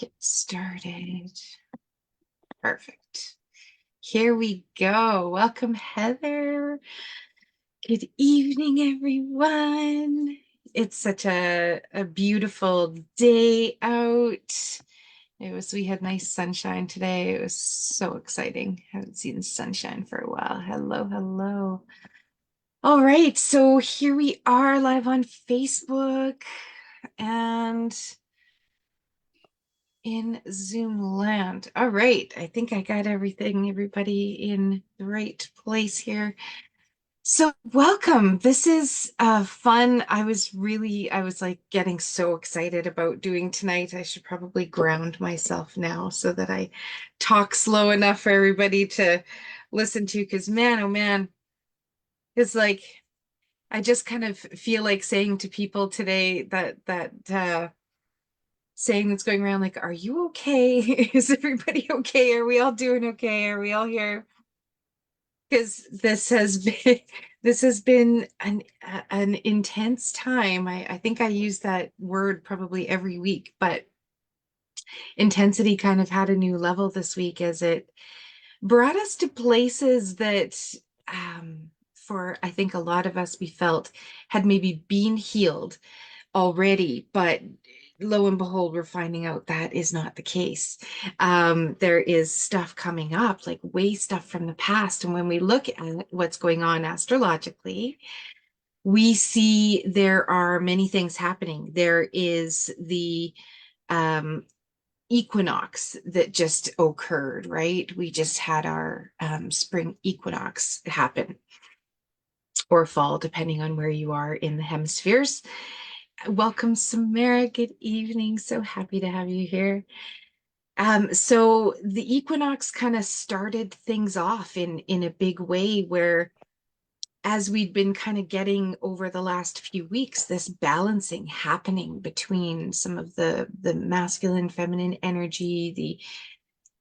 Get started. Perfect. Here we go. Welcome, Heather. Good evening, everyone. It's such a beautiful day out. We had nice sunshine today. It was so exciting. Haven't seen the sunshine for a while. Hello, hello. All right, so here we are live on Facebook and in Zoom land. All right, I think I got everybody in the right place here. So welcome. This is fun. I was like getting so excited about doing tonight. I should probably ground myself now so that I talk slow enough for everybody to listen to, because man, oh man, it's like I just kind of feel like saying to people today that saying that's going around like, are you okay? Is everybody okay? Are we all doing okay? Are we all here? Because this has been an intense time. I think I use that word probably every week, but intensity kind of had a new level this week as it brought us to places that for I think a lot of us we felt had maybe been healed already, but lo and behold, we're finding out that is not the case. There is stuff coming up, like way stuff from the past. And when we look at what's going on astrologically, we see there are many things happening. There is the um, equinox that just occurred, right? We just had our spring equinox happen, or fall, depending on where you are in the hemispheres. Welcome, Samara. Good evening. So happy to have you here. So the equinox kind of started things off in a big way where as we'd been kind of getting over the last few weeks, this balancing happening between some of the masculine, feminine energy,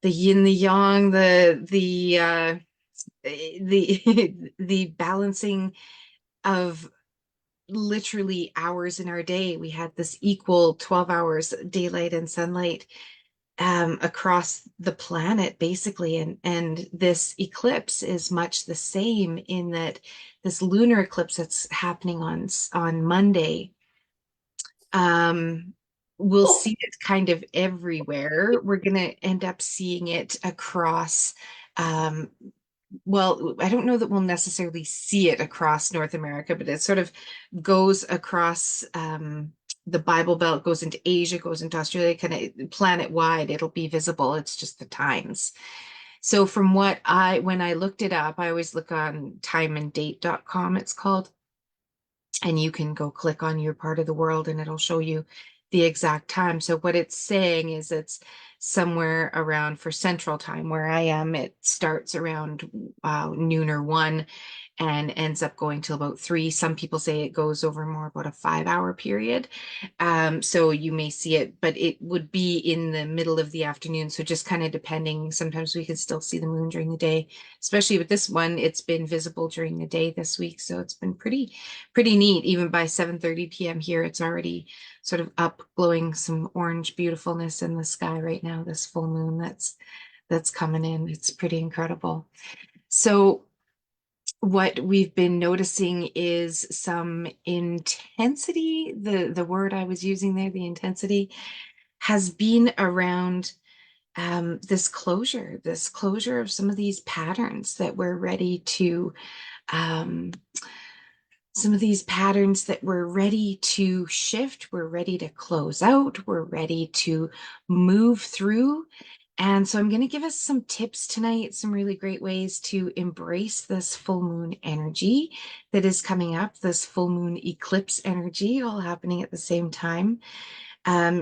the yin, the yang, the the balancing of literally hours in our day. We had this equal 12 hours daylight and sunlight across the planet, basically. And this eclipse is much the same in that this lunar eclipse that's happening on Monday. We'll see it kind of everywhere. We're going to end up seeing it across um, well, I don't know that we'll necessarily see it across North America, but it sort of goes across the Bible Belt, goes into Asia, goes into Australia, kind of planet wide. It'll be visible. It's just the times. So from when I looked it up, I always look on timeanddate.com, it's called, and you can go click on your part of the world and it'll show you the exact time. So what it's saying is it's somewhere around for Central Time where I am. It starts around noon or 1 and ends up going till about 3. Some people say it goes over more about a 5-hour period. So you may see it, but it would be in the middle of the afternoon. So just kind of depending, sometimes we can still see the moon during the day, especially with this one. It's been visible during the day this week. So it's been pretty neat. Even by 7:30 p.m. here, it's already sort of up, glowing some orange beautifulness in the sky right now, this full moon that's coming in. It's pretty incredible. So what we've been noticing is some intensity. The word I was using there, the intensity, has been around this closure of some of these patterns that we're ready to um, some of these patterns that we're ready to shift, we're ready to close out, we're ready to move through. And so I'm going to give us some tips tonight, some really great ways to embrace this full moon energy that is coming up, this full moon eclipse energy, all happening at the same time.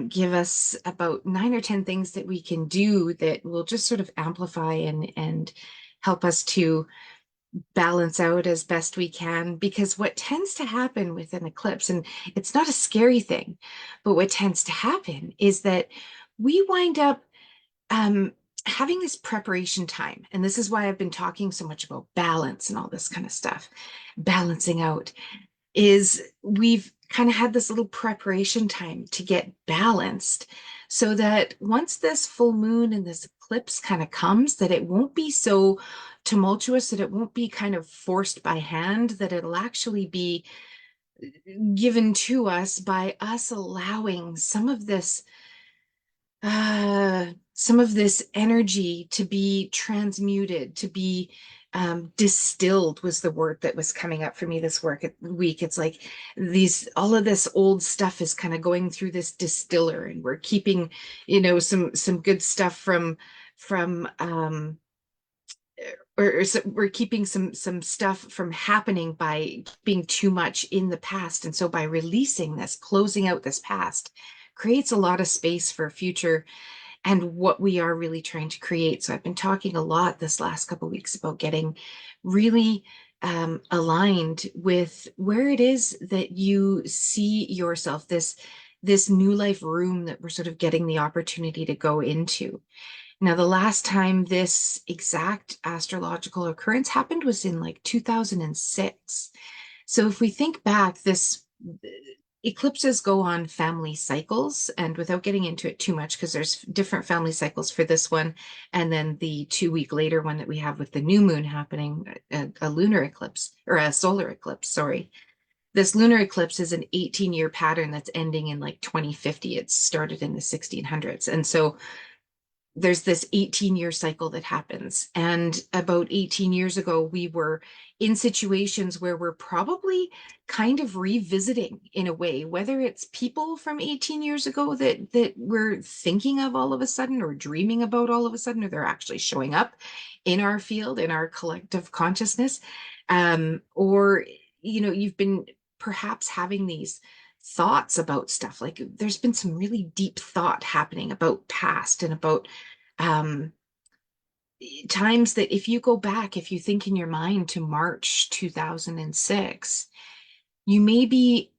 Give us about 9 or 10 things that we can do that will just sort of amplify and help us to balance out as best we can, because what tends to happen with an eclipse, and it's not a scary thing, but what tends to happen is that we wind up having this preparation time. And this is why I've been talking so much about balance and all this kind of stuff. Balancing out is we've kind of had this little preparation time to get balanced so that once this full moon and this eclipse kind of comes, that it won't be so tumultuous, that it won't be kind of forced by hand, that it'll actually be given to us by us allowing some of this energy to be transmuted, to be distilled was the word that was coming up for me this week. It's like all of this old stuff is kind of going through this distiller, and we're keeping, some good stuff from so we're keeping some stuff from happening by being too much in the past. And so by releasing this, closing out this past, creates a lot of space for future and what we are really trying to create. So I've been talking a lot this last couple of weeks about getting really aligned with where it is that you see yourself, this new life room that we're sort of getting the opportunity to go into. Now, the last time this exact astrological occurrence happened was in like 2006. So if we think back, this eclipses go on family cycles, and without getting into it too much, because there's different family cycles for this one, and then the 2 week later one that we have with the new moon happening, a lunar eclipse or a solar eclipse, sorry. This lunar eclipse is an 18-year pattern that's ending in like 2050. It started in the 1600s. And so there's this 18-year cycle that happens. And about 18 years ago, we were in situations where we're probably kind of revisiting in a way, whether it's people from 18 years ago that we're thinking of all of a sudden or dreaming about all of a sudden, or they're actually showing up in our field, in our collective consciousness. Or, you've been perhaps having these thoughts about stuff. Like there's been some really deep thought happening about past and about um, times that if you go back, if you think in your mind to March 2006, you may be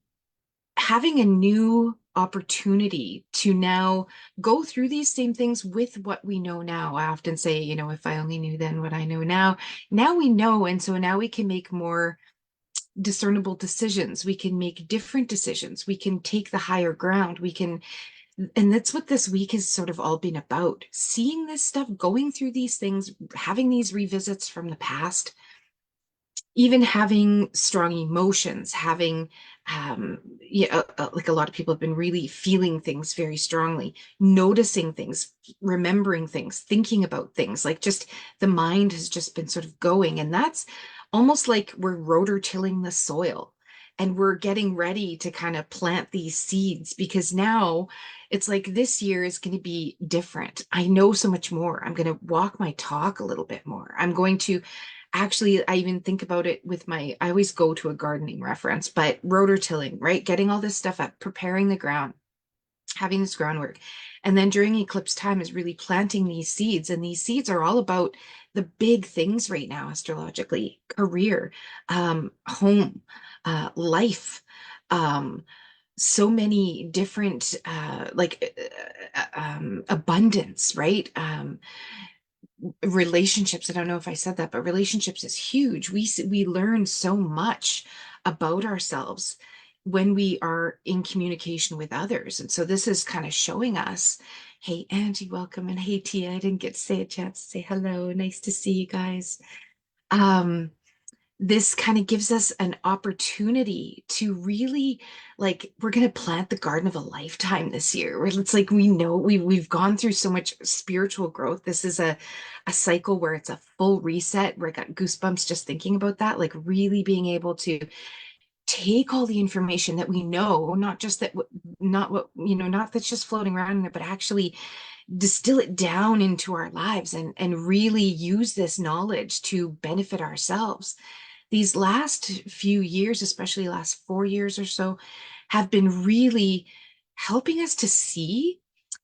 having a new opportunity to now go through these same things with what we know now. I often say, if I only knew then what I know now, now we know. And so now we can make more discernible decisions. We can make different decisions. We can take the higher ground. And that's what this week has sort of all been about. Seeing this stuff, going through these things, having these revisits from the past, even having strong emotions, having, like a lot of people have been really feeling things very strongly, noticing things, remembering things, thinking about things, like just the mind has just been sort of going. And that's almost like we're rotor tilling the soil and we're getting ready to kind of plant these seeds, because now it's like this year is going to be different. I know so much more. I'm going to walk my talk a little bit more. I'm going to actually, I even think about it with I always go to a gardening reference, but rototilling, right? Getting all this stuff up, preparing the ground, having this groundwork. And then during eclipse time is really planting these seeds. And these seeds are all about the big things right now, astrologically: career, home, life, so many different, abundance, right? Relationships. I don't know if I said that, but relationships is huge. We learn so much about ourselves when we are in communication with others. And so this is kind of showing us, hey, Angie, welcome. And hey, Tia, I didn't get to say a chance to say hello. Nice to see you guys. Um, this kind of gives us an opportunity to really, like, we're going to plant the garden of a lifetime this year, where it's like we know we've gone through so much spiritual growth. This is a cycle where it's a full reset, where I got goosebumps just thinking about that, like really being able to take all the information that we know, not just that, not what, not that's just floating around in there, but actually distill it down into our lives and really use this knowledge to benefit ourselves. These last few years, especially last 4 years or so, have been really helping us to see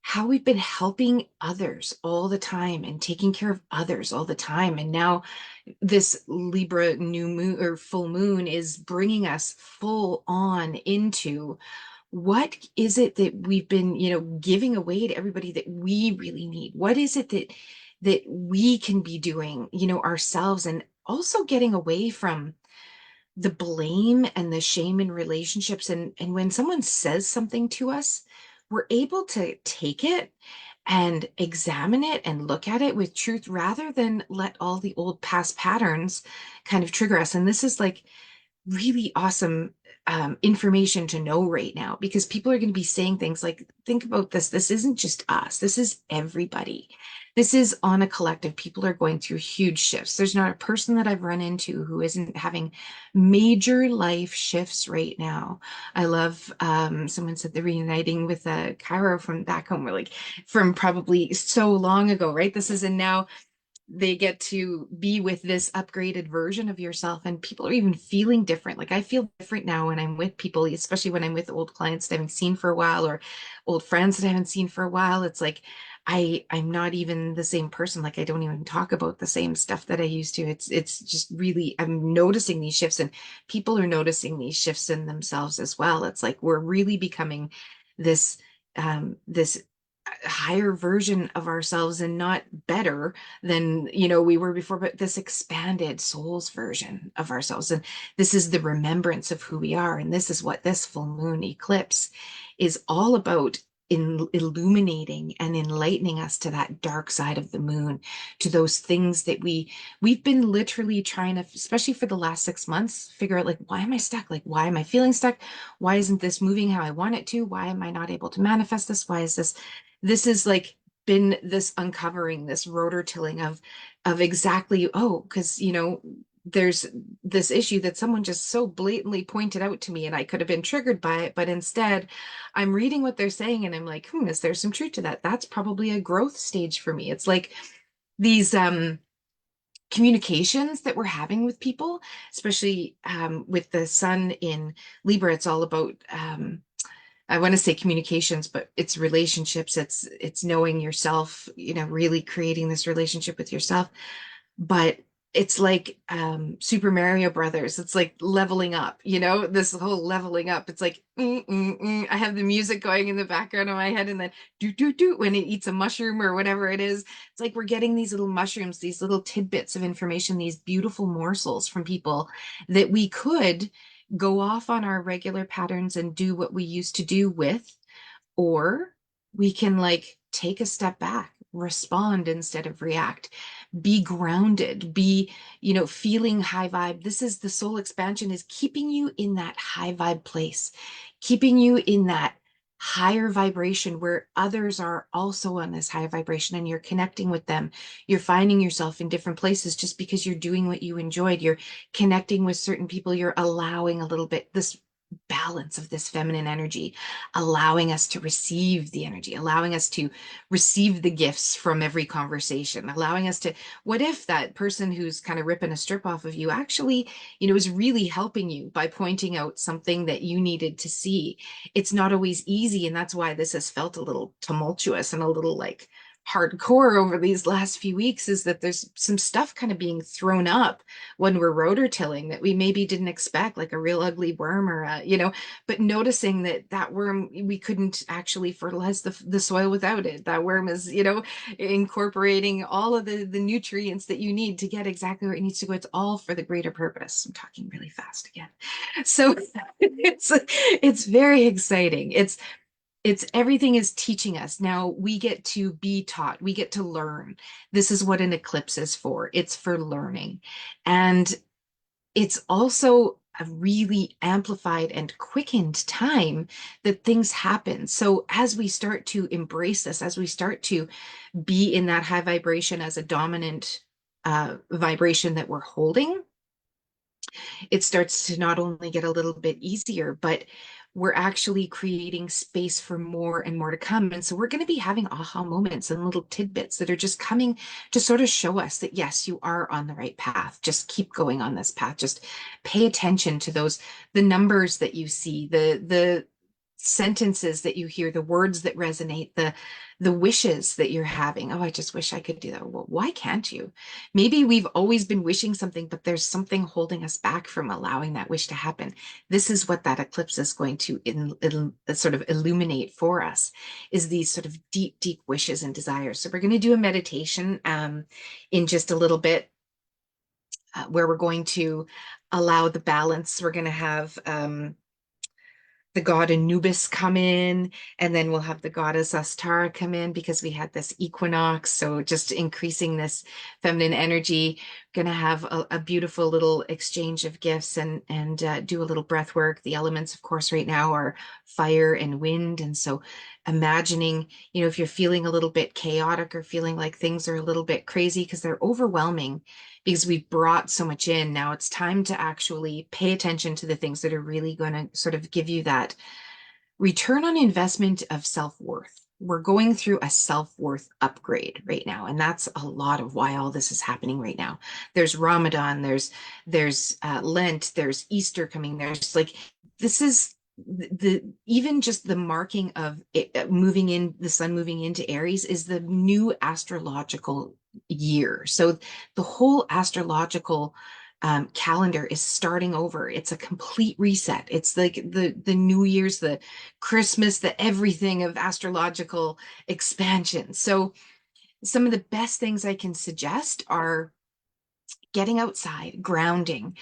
how we've been helping others all the time and taking care of others all the time. And now this Libra new moon or full moon is bringing us full on into what is it that we've been, giving away to everybody that we really need? What is it that we can be doing, ourselves, and also getting away from the blame and the shame in relationships. And when someone says something to us, we're able to take it and examine it and look at it with truth rather than let all the old past patterns kind of trigger us. And this is like really awesome information to know right now, because people are going to be saying things like, think about this. This isn't just us. This is everybody. This is on a collective. People are going through huge shifts. There's not a person that I've run into who isn't having major life shifts right now. I love, someone said they're reuniting with a Cairo from back home. We're like, from probably so long ago, right? This is, and now they get to be with this upgraded version of yourself, and people are even feeling different. Like I feel different now when I'm with people, especially when I'm with old clients that I haven't seen for a while, or old friends that I haven't seen for a while. It's like I'm not even the same person. Like I don't even talk about the same stuff that I used to. It's just really, I'm noticing these shifts, and people are noticing these shifts in themselves as well. It's like we're really becoming this this higher version of ourselves, and not better than we were before, but this expanded soul's version of ourselves. And this is the remembrance of who we are, and this is what this full moon eclipse is all about, in illuminating and enlightening us to that dark side of the moon, to those things that we've been literally trying to, especially for the last 6 months, figure out, like, why am I stuck? Like, why am I feeling stuck? Why isn't this moving how I want it to? Why am I not able to manifest this? Why is this is like been this uncovering, this rotor tilling of exactly, oh, because there's this issue that someone just so blatantly pointed out to me, and I could have been triggered by it, but instead I'm reading what they're saying and I'm like, is there some truth to that? That's probably a growth stage for me. It's like these communications that we're having with people, especially with the sun in Libra. It's all about I want to say communications, but it's relationships. It's knowing yourself, really creating this relationship with yourself. But it's like Super Mario Brothers. It's like leveling up, this whole leveling up. It's like I have the music going in the background of my head, and then do do do when it eats a mushroom or whatever it is. It's like we're getting these little mushrooms, these little tidbits of information, these beautiful morsels from people that we could go off on our regular patterns and do what we used to do with, or we can like take a step back, respond instead of react, be grounded, be, feeling high vibe. This is the soul expansion, is keeping you in that high vibe place, keeping you in that higher vibration where others are also on this higher vibration, and you're connecting with them. You're finding yourself in different places just because you're doing what you enjoyed. You're connecting with certain people. You're allowing a little bit this balance of this feminine energy, allowing us to receive the energy, allowing us to receive the gifts from every conversation, allowing us to, what if that person who's kind of ripping a strip off of you actually, is really helping you by pointing out something that you needed to see. It's not always easy, and that's why this has felt a little tumultuous and a little like hardcore over these last few weeks, is that there's some stuff kind of being thrown up when we're rotor tilling that we maybe didn't expect, like a real ugly worm, or but noticing that that worm, we couldn't actually fertilize the soil without it. That worm is, incorporating all of the nutrients that you need to get exactly where it needs to go. It's all for the greater purpose. I'm talking really fast again. So it's very exciting. It's everything is teaching us. Now we get to be taught, we get to learn. This is what an eclipse is for. It's for learning. And it's also a really amplified and quickened time that things happen. So as we start to embrace this, as we start to be in that high vibration as a dominant vibration that we're holding, it starts to not only get a little bit easier, but we're actually creating space for more and more to come. And so we're going to be having aha moments and little tidbits that are just coming to sort of show us that, yes, you are on the right path. Just keep going on this path. Just pay attention to the numbers that you see, the sentences that you hear, the words that resonate, the wishes that you're having. Oh, I just wish I could do that. Well, why can't you? Maybe we've always been wishing something, but there's something holding us back from allowing that wish to happen. This is what that eclipse is going to sort of illuminate for us, is these sort of deep, deep wishes and desires. So we're going to do a meditation in just a little bit, where we're going to allow the balance. We're going to have the god Anubis come in, and then we'll have the goddess Astara come in because we had this equinox. So just increasing this feminine energy. Going to have a beautiful little exchange of gifts and do a little breath work. The elements, of course, right now are fire and wind, and so imagining, if you're feeling a little bit chaotic or feeling like things are a little bit crazy because they're overwhelming because we've brought so much in. Now it's time to actually pay attention to the things that are really going to sort of give you that return on investment of self-worth. We're going through a self-worth upgrade right now, and that's a lot of why all this is happening right now. There's Ramadan, there's Lent, there's Easter coming. There's like this is the even just the marking of it, moving in the sun moving into Aries is the new astrological year. So the whole astrological calendar is starting over. It's a complete reset. It's like the New Year's, the Christmas, the everything of astrological expansion. So some of the best things I can suggest are getting outside, grounding.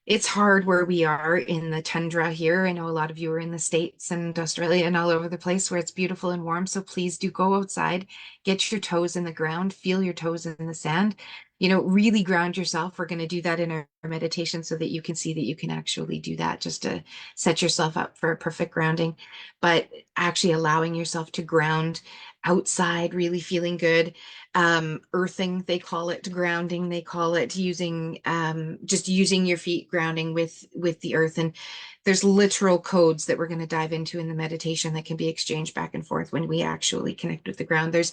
It's hard where we are in the tundra here. I know a lot of you are in the States and Australia and all over the place where it's beautiful and warm. So please do go outside, get your toes in the ground, feel your toes in the sand, really ground yourself. We're going to do that in our meditation so that you can see that you can actually do that just to set yourself up for a perfect grounding. But actually allowing yourself to ground outside, really feeling good. Earthing, they call it, grounding, they call it, using just using your feet, grounding with the earth. And there's literal codes that we're going to dive into in the meditation that can be exchanged back and forth when we actually connect with the ground. If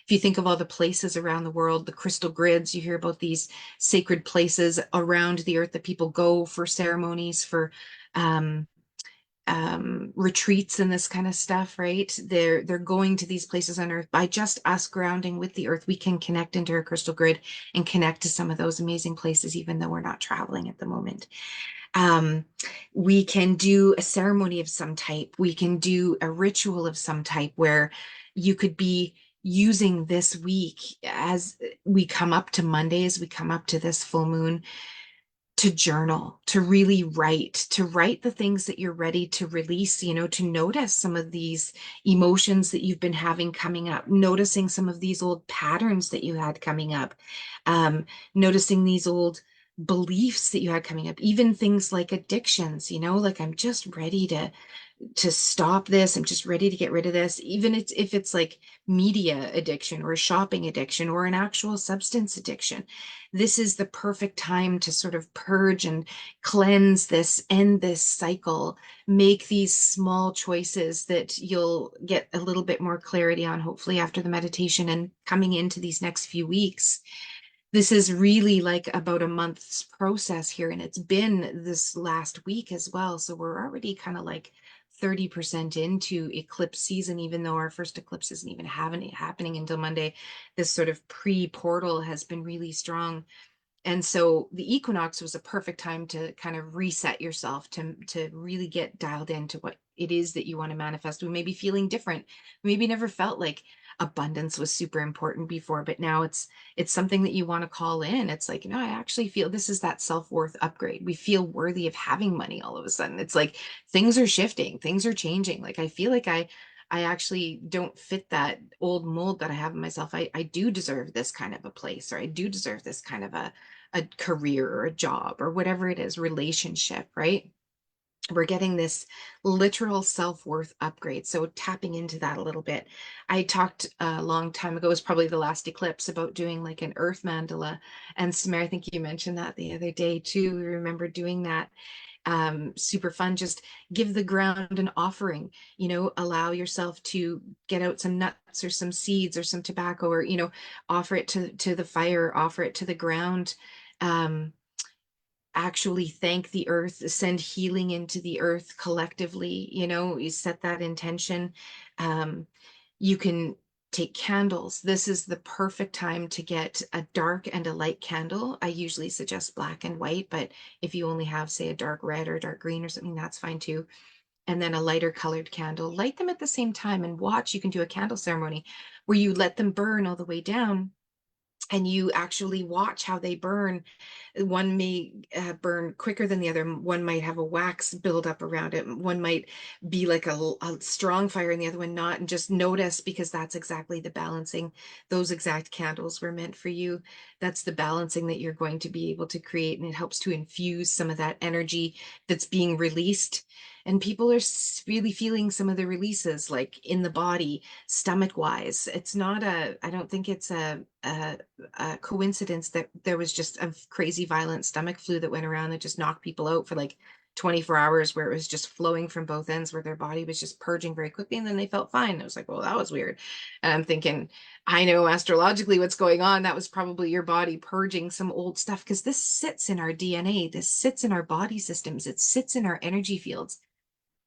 you think of all the places around the world, the crystal grids, you hear about these sacred places around the earth that people go for ceremonies, for um, retreats and this kind of stuff, right? They're going to these places on Earth. By just us grounding with the Earth, we can connect into our crystal grid and connect to some of those amazing places, even though we're not traveling at the moment. Um, we can do a ceremony of some type. We can do a ritual of some type where you could be using this week as we come up to Mondays, we come up to this full moon to journal, to really write, to write the things that you're ready to release, to notice some of these emotions that you've been having coming up, noticing some of these old patterns that you had coming up, noticing these old beliefs that you had coming up, even things like addictions, like I'm just ready to stop this. I'm just ready to get rid of this. Even if it's like media addiction or shopping addiction or an actual substance addiction, this is the perfect time to sort of purge and cleanse this, end this cycle, make these small choices that you'll get a little bit more clarity on, hopefully after the meditation and coming into these next few weeks. This is really like about a month's process here, and it's been this last week as well. So we're already kind of like 30% into eclipse season, even though our first eclipse isn't even happening until Monday. This sort of pre-portal has been really strong. And so the equinox was a perfect time to kind of reset yourself, to really get dialed into what it is that you want to manifest. We may be feeling different. Maybe never felt like abundance was super important before, but now it's something that you want to call in. It's like, I actually feel this is that self-worth upgrade. We feel worthy of having money all of a sudden. It's like things are shifting, things are changing. Like I feel like I actually don't fit that old mold that I have in myself. I do deserve this kind of a place, or I do deserve this kind of a career or a job or whatever it is, relationship, right? We're getting this literal self-worth upgrade. So tapping into that a little bit. I talked a long time ago, it was probably the last eclipse, about doing like an earth mandala. And Samara, I think you mentioned that the other day too. We remember doing that. Super fun. Just give the ground an offering, allow yourself to get out some nuts or some seeds or some tobacco, or, offer it to the fire, offer it to the ground. Actually thank the earth, send healing into the earth collectively, you set that intention. You can take candles. This is the perfect time to get a dark and a light candle. I usually suggest black and white, but if you only have, say, a dark red or dark green or something, that's fine too. And then a lighter colored candle, light them at the same time and watch. You can do a candle ceremony where you let them burn all the way down, and you actually watch how they burn. One may burn quicker than the other. One might have a wax build up around it. One might be like a strong fire and the other one not. And just notice, because that's exactly the balancing. Those exact candles were meant for you. That's the balancing that you're going to be able to create. And it helps to infuse some of that energy that's being released. And people are really feeling some of the releases, like in the body, stomach wise. It's not I don't think it's a coincidence that there was just a crazy violent stomach flu that went around that just knocked people out for like 24 hours, where it was just flowing from both ends, where their body was just purging very quickly, and then they felt fine. I was like, well, that was weird. And I'm thinking, I know astrologically what's going on. That was probably your body purging some old stuff, because this sits in our DNA, this sits in our body systems, it sits in our energy fields.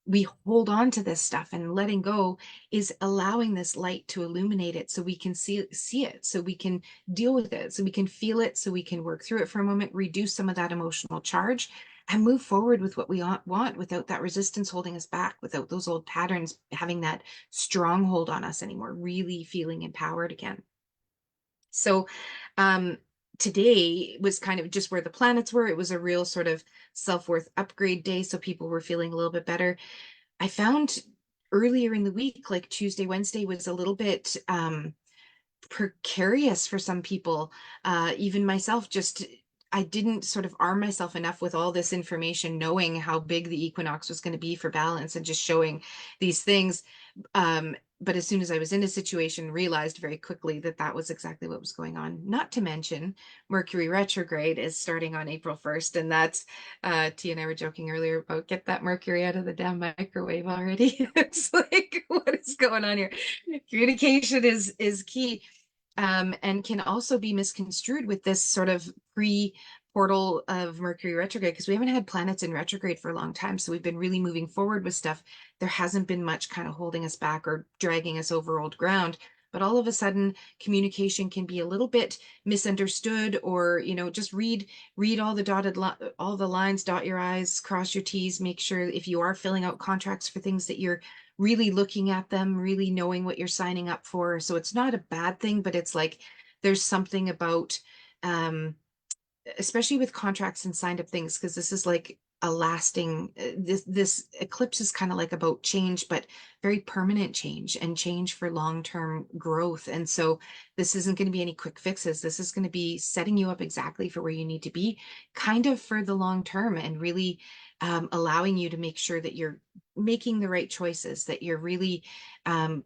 We hold on to this stuff, and letting go is allowing this light to illuminate it, so we can see it, so we can deal with it, so we can feel it, so we can work through it for a moment, reduce some of that emotional charge, and move forward with what we want, without that resistance holding us back, without those old patterns having that stronghold on us anymore, really feeling empowered again. So um today was kind of just where the planets were. It was a real sort of self-worth upgrade day, so people were feeling a little bit better. I found earlier in the week, like Tuesday, Wednesday, was a little bit precarious for some people. Even myself, just I didn't sort of arm myself enough with all this information, knowing how big the equinox was going to be for balance and just showing these things. But as soon as I was in a situation, realized very quickly that that was exactly what was going on. Not to mention, Mercury retrograde is starting on April 1st. And that's, T and I were joking earlier about get that Mercury out of the damn microwave already. It's like, what is going on here? Communication is key, and can also be misconstrued with this sort of pre-portal of Mercury retrograde, because we haven't had planets in retrograde for a long time. So we've been really moving forward with stuff. There hasn't been much kind of holding us back or dragging us over old ground. But all of a sudden, communication can be a little bit misunderstood, or just read all the all the lines, dot your I's, cross your T's, make sure if you are filling out contracts for things that you're really looking at them, really knowing what you're signing up for. So it's not a bad thing, but it's like there's something about, um, especially with contracts and signed up things, because this is like a lasting, this eclipse is kind of like about change, but very permanent change, and change for long-term growth. And so this isn't going to be any quick fixes. This is going to be setting you up exactly for where you need to be, kind of for the long term, and really allowing you to make sure that you're making the right choices, that you're really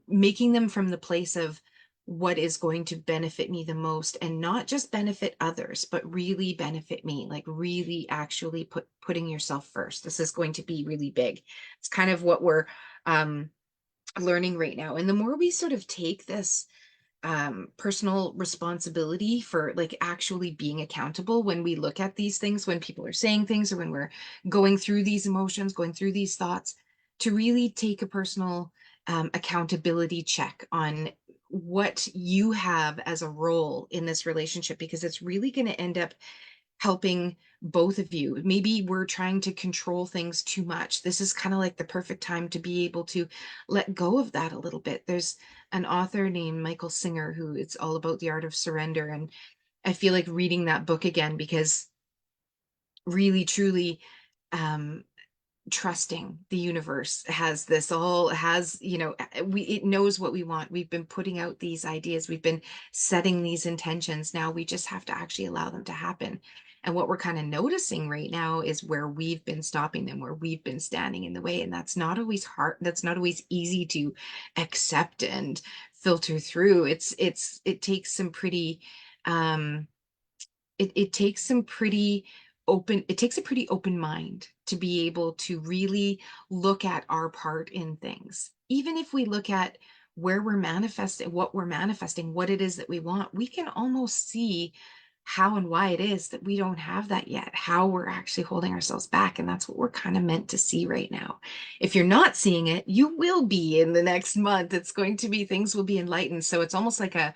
making them from the place of what is going to benefit me the most, and not just benefit others, but really benefit me, like really actually putting yourself first. This is going to be really big. It's kind of what we're learning right now. And the more we sort of take this personal responsibility for like actually being accountable, when we look at these things, when people are saying things, or when we're going through these emotions, going through these thoughts, to really take a personal accountability check on what you have as a role in this relationship, because it's really going to end up helping both of you. Maybe we're trying to control things too much. This is kind of like the perfect time to be able to let go of that a little bit. There's an author named Michael Singer who it's all about the art of surrender. And I feel like reading that book again, because really, truly, um, trusting the universe has this all has it knows what we want. We've been putting out these ideas, we've been setting these intentions. Now we just have to actually allow them to happen. And what we're kind of noticing right now is where we've been stopping them, where we've been standing in the way. And that's not always hard, that's not always easy to accept and filter through. It takes some pretty um it takes some pretty it takes a pretty open mind to be able to really look at our part in things. Even if we look at where we're manifesting, what we're manifesting, what it is that we want, we can almost see how and why it is that we don't have that yet, how we're actually holding ourselves back. And that's what we're kind of meant to see right now. If you're not seeing it, you will be in the next month. It's going to be, things will be enlightened. So it's almost like a,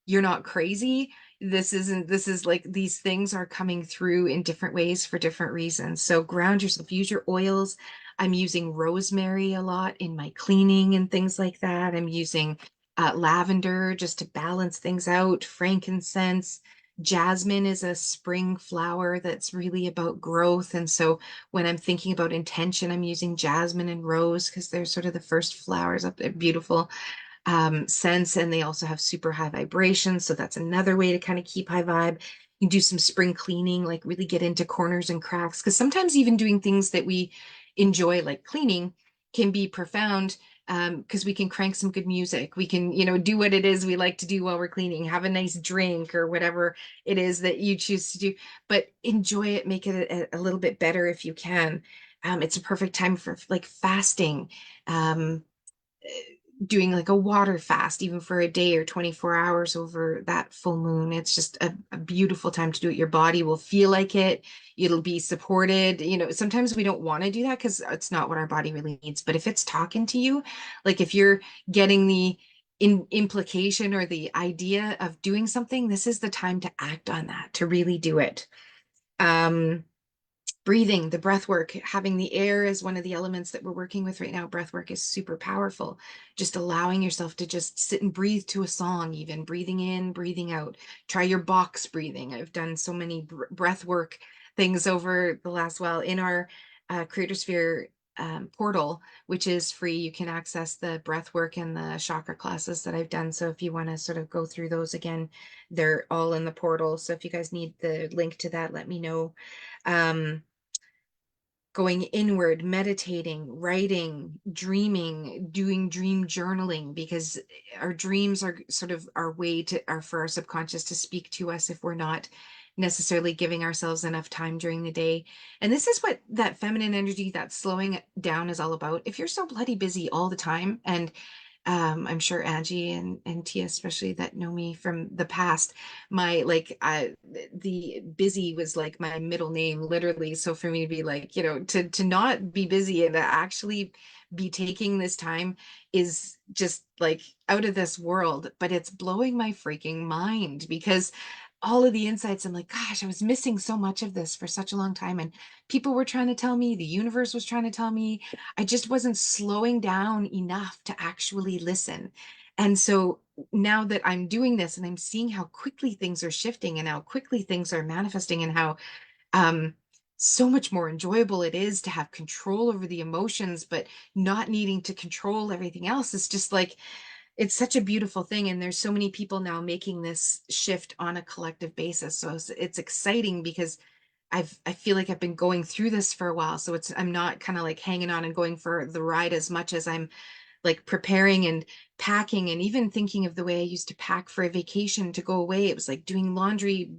you're not crazy. This is like these things are coming through in different ways for different reasons. So ground yourself, use your oils. I'm using rosemary a lot in my cleaning and things like that. I'm using lavender just to balance things out, frankincense. Jasmine is a spring flower that's really about growth. And so when I'm thinking about intention, I'm using jasmine and rose because they're sort of the first flowers up there. Beautiful scents, and they also have super high vibrations. So that's another way to kind of keep high vibe. You do some spring cleaning, like really get into corners and cracks, because sometimes even doing things that we enjoy, like cleaning, can be profound because we can crank some good music. We can, do what it is we like to do while we're cleaning, have a nice drink or whatever it is that you choose to do, but enjoy it, make it a little bit better if you can. It's a perfect time for like fasting. Um, Doing like a water fast, even for a day or 24 hours over that full moon. It's just a beautiful time to do it. Your body will feel like it. It'll be supported. Sometimes we don't want to do that because it's not what our body really needs. But if it's talking to you, like if you're getting the implication or the idea of doing something, this is the time to act on that, to really do it. Um, Breathing, the breath work, having the air as one of the elements that we're working with right now. Breath work is super powerful. Just allowing yourself to just sit and breathe to a song, even breathing in, breathing out. Try your box breathing. I've done so many breath work things over the last while in our Creator Sphere portal, which is free. You can access the breath work and the chakra classes that I've done. So if you want to sort of go through those again, they're all in the portal. So if you guys need the link to that, let me know. Um, Going inward, meditating, writing, dreaming, doing dream journaling, because our dreams are sort of our way to are for our subconscious to speak to us if we're not necessarily giving ourselves enough time during the day. And this is what that feminine energy, that slowing down is all about. If you're so bloody busy all the time, and I'm sure Angie and Tia, especially that know me from the past, my the busy was like my middle name, literally. So for me to be like, to not be busy and to actually be taking this time is just like out of this world, but it's blowing my freaking mind because all of the insights, I'm like, gosh, I was missing so much of this for such a long time. And people were trying to tell me, the universe was trying to tell me, I just wasn't slowing down enough to actually listen. And so now that I'm doing this and I'm seeing how quickly things are shifting and how quickly things are manifesting and how um, so much more enjoyable it is to have control over the emotions, but not needing to control everything else, is just like, it's such a beautiful thing. And there's so many people now making this shift on a collective basis. So it's exciting because I feel like I've been going through this for a while. So I'm not kind of like hanging on and going for the ride as much as I'm like preparing and packing, and even thinking of the way I used to pack for a vacation to go away. It was like doing laundry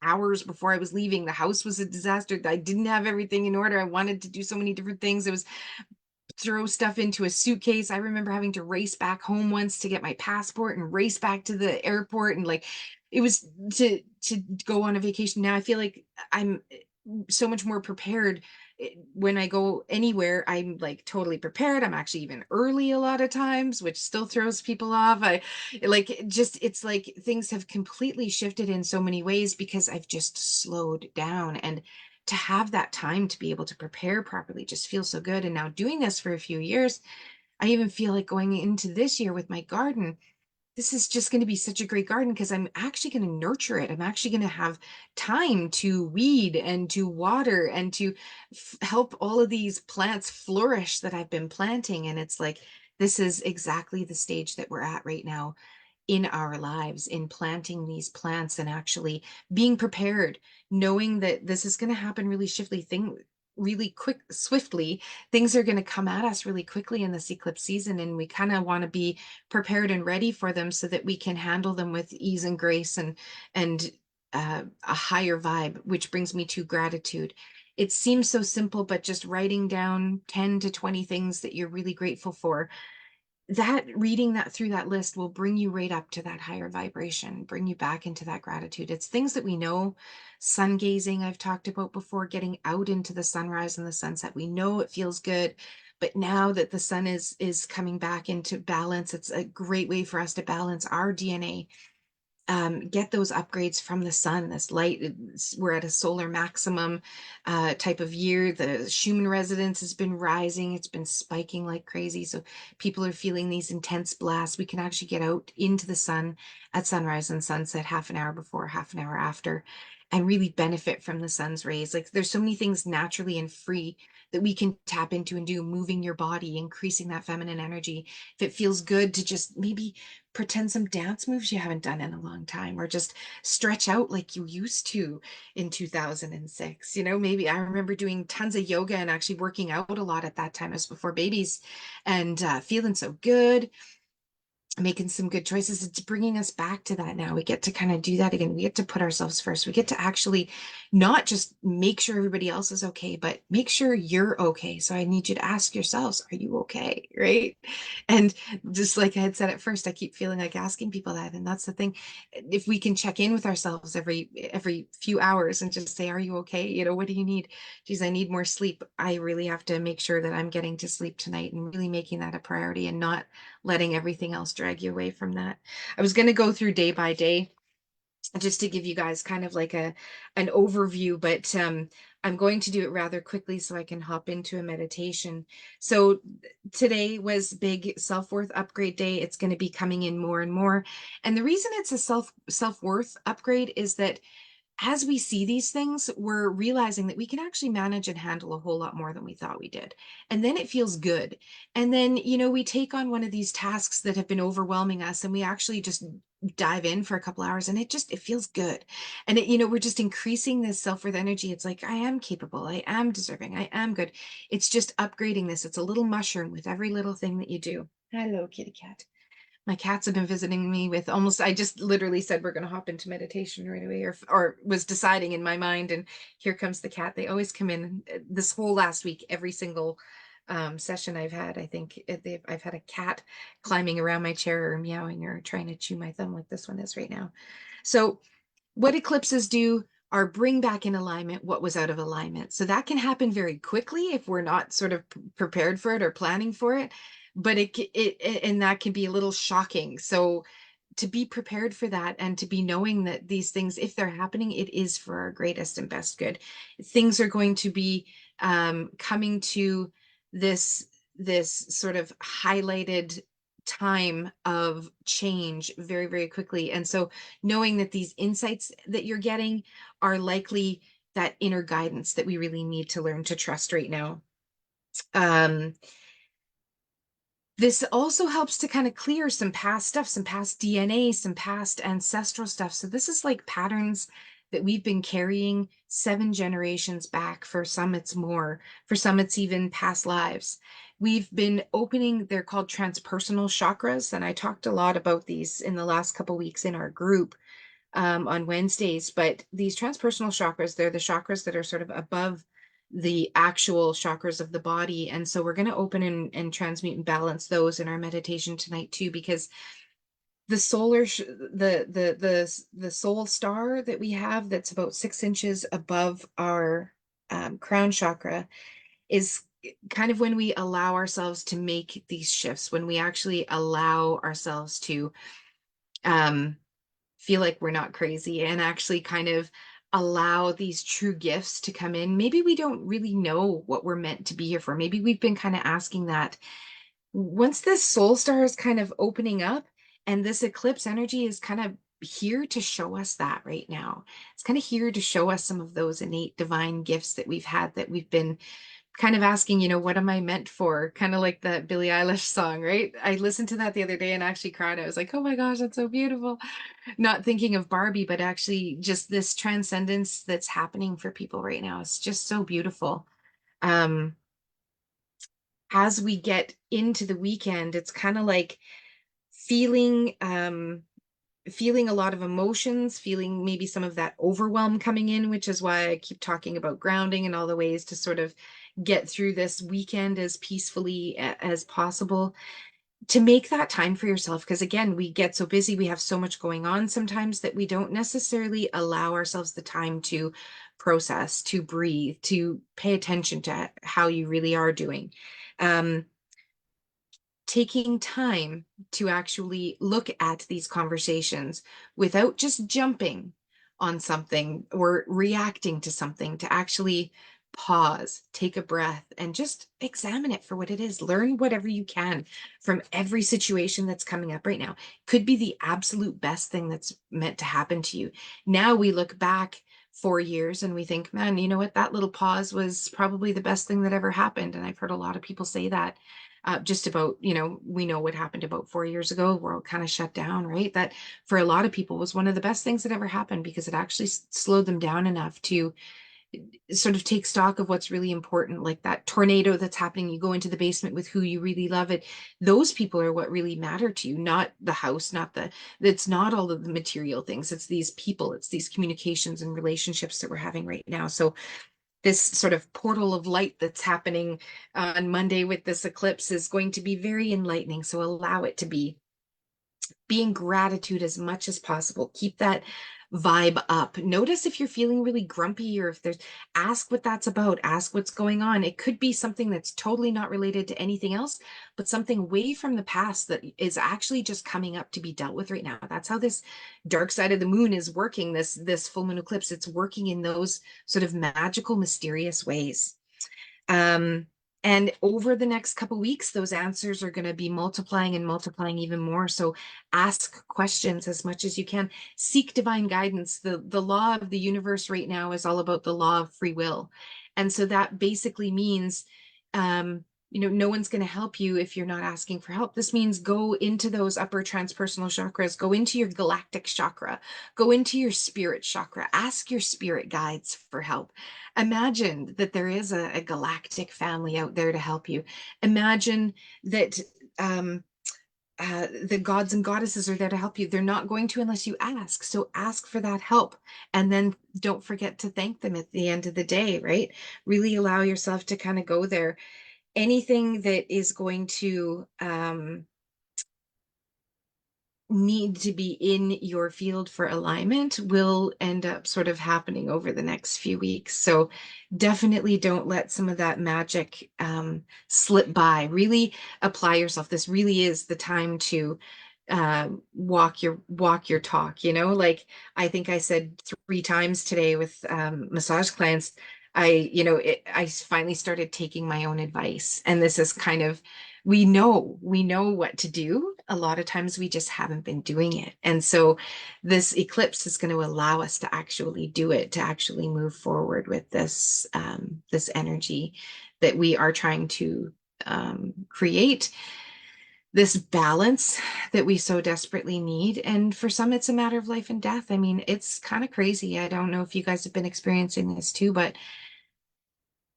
hours before I was leaving. The house was a disaster. I didn't have everything in order. I wanted to do so many different things. It was throw stuff into a suitcase. I remember having to race back home once to get my passport and race back to the airport, and like it was to go on a vacation. Now I feel like I'm so much more prepared. When I go anywhere, I'm like totally prepared. I'm actually even early a lot of times, which still throws people off. I like just it's like things have completely shifted in so many ways because I've just slowed down, and to have that time to be able to prepare properly just feels so good. And now doing this for a few years, I even feel like going into this year with my garden, this is just going to be such a great garden because I'm actually going to nurture it. I'm actually going to have time to weed and to water and to help all of these plants flourish that I've been planting. And it's like, this is exactly the stage that we're at right now in our lives, in planting these plants and actually being prepared, knowing that this is going to happen really really quick, swiftly. Things are going to come at us really quickly in this eclipse season, and we kind of want to be prepared and ready for them so that we can handle them with ease and grace and a higher vibe, which brings me to gratitude. It seems so simple, but just writing down 10 to 20 things that you're really grateful for, that reading that through that list will bring you right up to that higher vibration, bring you back into that gratitude. It's things that we know. Sun gazing, I've talked about before, getting out into the sunrise and the sunset. We know it feels good, but now that the sun is coming back into balance, it's a great way for us to balance our DNA get those upgrades from the sun. This light, we're at a solar maximum type of year. The Schumann resonance has been rising. It's been spiking like crazy. So people are feeling these intense blasts. We can actually get out into the sun at sunrise and sunset half an hour before, half an hour after, and really benefit from the sun's rays. Like there's so many things naturally and free that we can tap into and do, moving your body, increasing that feminine energy. If it feels good to just maybe pretend some dance moves you haven't done in a long time, or just stretch out like you used to in 2006. Maybe I remember doing tons of yoga and actually working out a lot at that time. It was before babies, and feeling so good, making some good choices. It's bringing us back to that now. We get to kind of do that again. We get to put ourselves first. We get to actually not just make sure everybody else is okay, but make sure you're okay. So I need you to ask yourselves, are you okay? Right? And just like I had said at first, I keep feeling like asking people that. And that's the thing. If we can check in with ourselves every few hours and just say, are you okay? What do you need? Geez, I need more sleep. I really have to make sure that I'm getting to sleep tonight and really making that a priority and not letting everything else drag you away from that. I was going to go through day by day just to give you guys kind of like an overview, but I'm going to do it rather quickly so I can hop into a meditation. So today was big self-worth upgrade day. It's going to be coming in more and more. And the reason it's a self-worth upgrade is that as we see these things, we're realizing that we can actually manage and handle a whole lot more than we thought we did. And then it feels good. And then, we take on one of these tasks that have been overwhelming us, and we actually just dive in for a couple hours, and it feels good. And we're just increasing this self-worth energy. It's like, I am capable, I am deserving, I am good. It's just upgrading this. It's a little mushroom with every little thing that you do. Hello, kitty cat. My cats have been visiting me with almost, I just literally said we're going to hop into meditation right away, or was deciding in my mind, and here comes the cat. They always come in this whole last week, every single session I've had. I think I've had a cat climbing around my chair or meowing or trying to chew my thumb like this one is right now. So what eclipses do are bring back in alignment what was out of alignment. So that can happen very quickly if we're not sort of prepared for it or planning for it. But and that can be a little shocking. So to be prepared for that and to be knowing that these things, if they're happening, it is for our greatest and best good. Things are going to be coming to this sort of highlighted time of change very, very quickly. And so knowing that these insights that you're getting are likely that inner guidance that we really need to learn to trust right now. This also helps to kind of clear some past stuff, some past DNA, some past ancestral stuff. So this is like patterns that we've been carrying 7 generations back. For some, it's more. For some, it's even past lives. We've been opening, they're called transpersonal chakras. And I talked a lot about these in the last couple weeks in our group on Wednesdays. But these transpersonal chakras, they're the chakras that are sort of above the actual chakras of the body. And so we're going to open and transmute and balance those in our meditation tonight too, because the the soul star that we have, that's about 6 inches above our crown chakra, is kind of when we allow ourselves to make these shifts, when we actually allow ourselves to um, feel like we're not crazy and actually kind of allow these true gifts to come in. Maybe we don't really know what we're meant to be here for. Maybe we've been kind of asking that. Once this soul star is kind of opening up, and this eclipse energy is kind of here to show us that right now. It's kind of here to show us some of those innate divine gifts that we've had, that we've been kind of asking, what am I meant for? Kind of like that Billie Eilish song, right? I listened to that the other day and actually cried. I was like, oh my gosh, that's so beautiful. Not thinking of Barbie, but actually just this transcendence that's happening for people right now. It's just so beautiful. Um, as we get into the weekend, it's kind of like feeling feeling a lot of emotions, feeling maybe some of that overwhelm coming in, which is why I keep talking about grounding and all the ways to sort of get through this weekend as peacefully as possible. To make that time for yourself, because again, we get so busy, we have so much going on sometimes that we don't necessarily allow ourselves the time to process, to breathe, to pay attention to how you really are doing. Um, taking time to actually look at these conversations without just jumping on something or reacting to something, to actually pause, take a breath, and just examine it for what it is. Learn whatever you can from every situation that's coming up right now. Could be the absolute best thing that's meant to happen to you. Now we look back 4 years and we think, man, you know what? That little pause was probably the best thing that ever happened. And I've heard a lot of people say that just about, we know what happened about 4 years ago. The world kind of shut down, right? That for a lot of people was one of the best things that ever happened because it actually slowed them down enough to sort of take stock of what's really important, like that tornado that's happening. You go into the basement with who you really love it. Those people are what really matter to you, not the house, it's not all of the material things. It's these people, it's these communications and relationships that we're having right now. So this sort of portal of light that's happening on Monday with this eclipse is going to be very enlightening. So allow it to be. Be in gratitude as much as possible. Keep that vibe up. Notice if you're feeling really grumpy or if there's, ask what that's about. Ask what's going on. It could be something that's totally not related to anything else, but something way from the past that is actually just coming up to be dealt with right now. That's how this dark side of the moon is working, this full moon eclipse. It's working in those sort of magical, mysterious ways. Um, and over the next couple weeks, those answers are going to be multiplying and multiplying even more. So ask questions as much as you can. Seek divine guidance. The law of the universe right now is all about the law of free will. And so that basically means, no one's going to help you if you're not asking for help. This means go into those upper transpersonal chakras, go into your galactic chakra, go into your spirit chakra, ask your spirit guides for help. Imagine that there is a galactic family out there to help you. Imagine that the gods and goddesses are there to help you. They're not going to unless you ask. So ask for that help. And then don't forget to thank them at the end of the day, right? Really allow yourself to kind of go there. Anything that is going to need to be in your field for alignment will end up sort of happening over the next few weeks. So definitely don't let some of that magic slip by. Really apply yourself. This really is the time to walk your talk, like I think I said 3 times today with massage clients. I finally started taking my own advice, and this is kind of, we know what to do. A lot of times we just haven't been doing it. And so this eclipse is going to allow us to actually do it, to actually move forward with this energy that we are trying to create, this balance that we so desperately need. And for some, it's a matter of life and death. I mean, it's kind of crazy. I don't know if you guys have been experiencing this too, but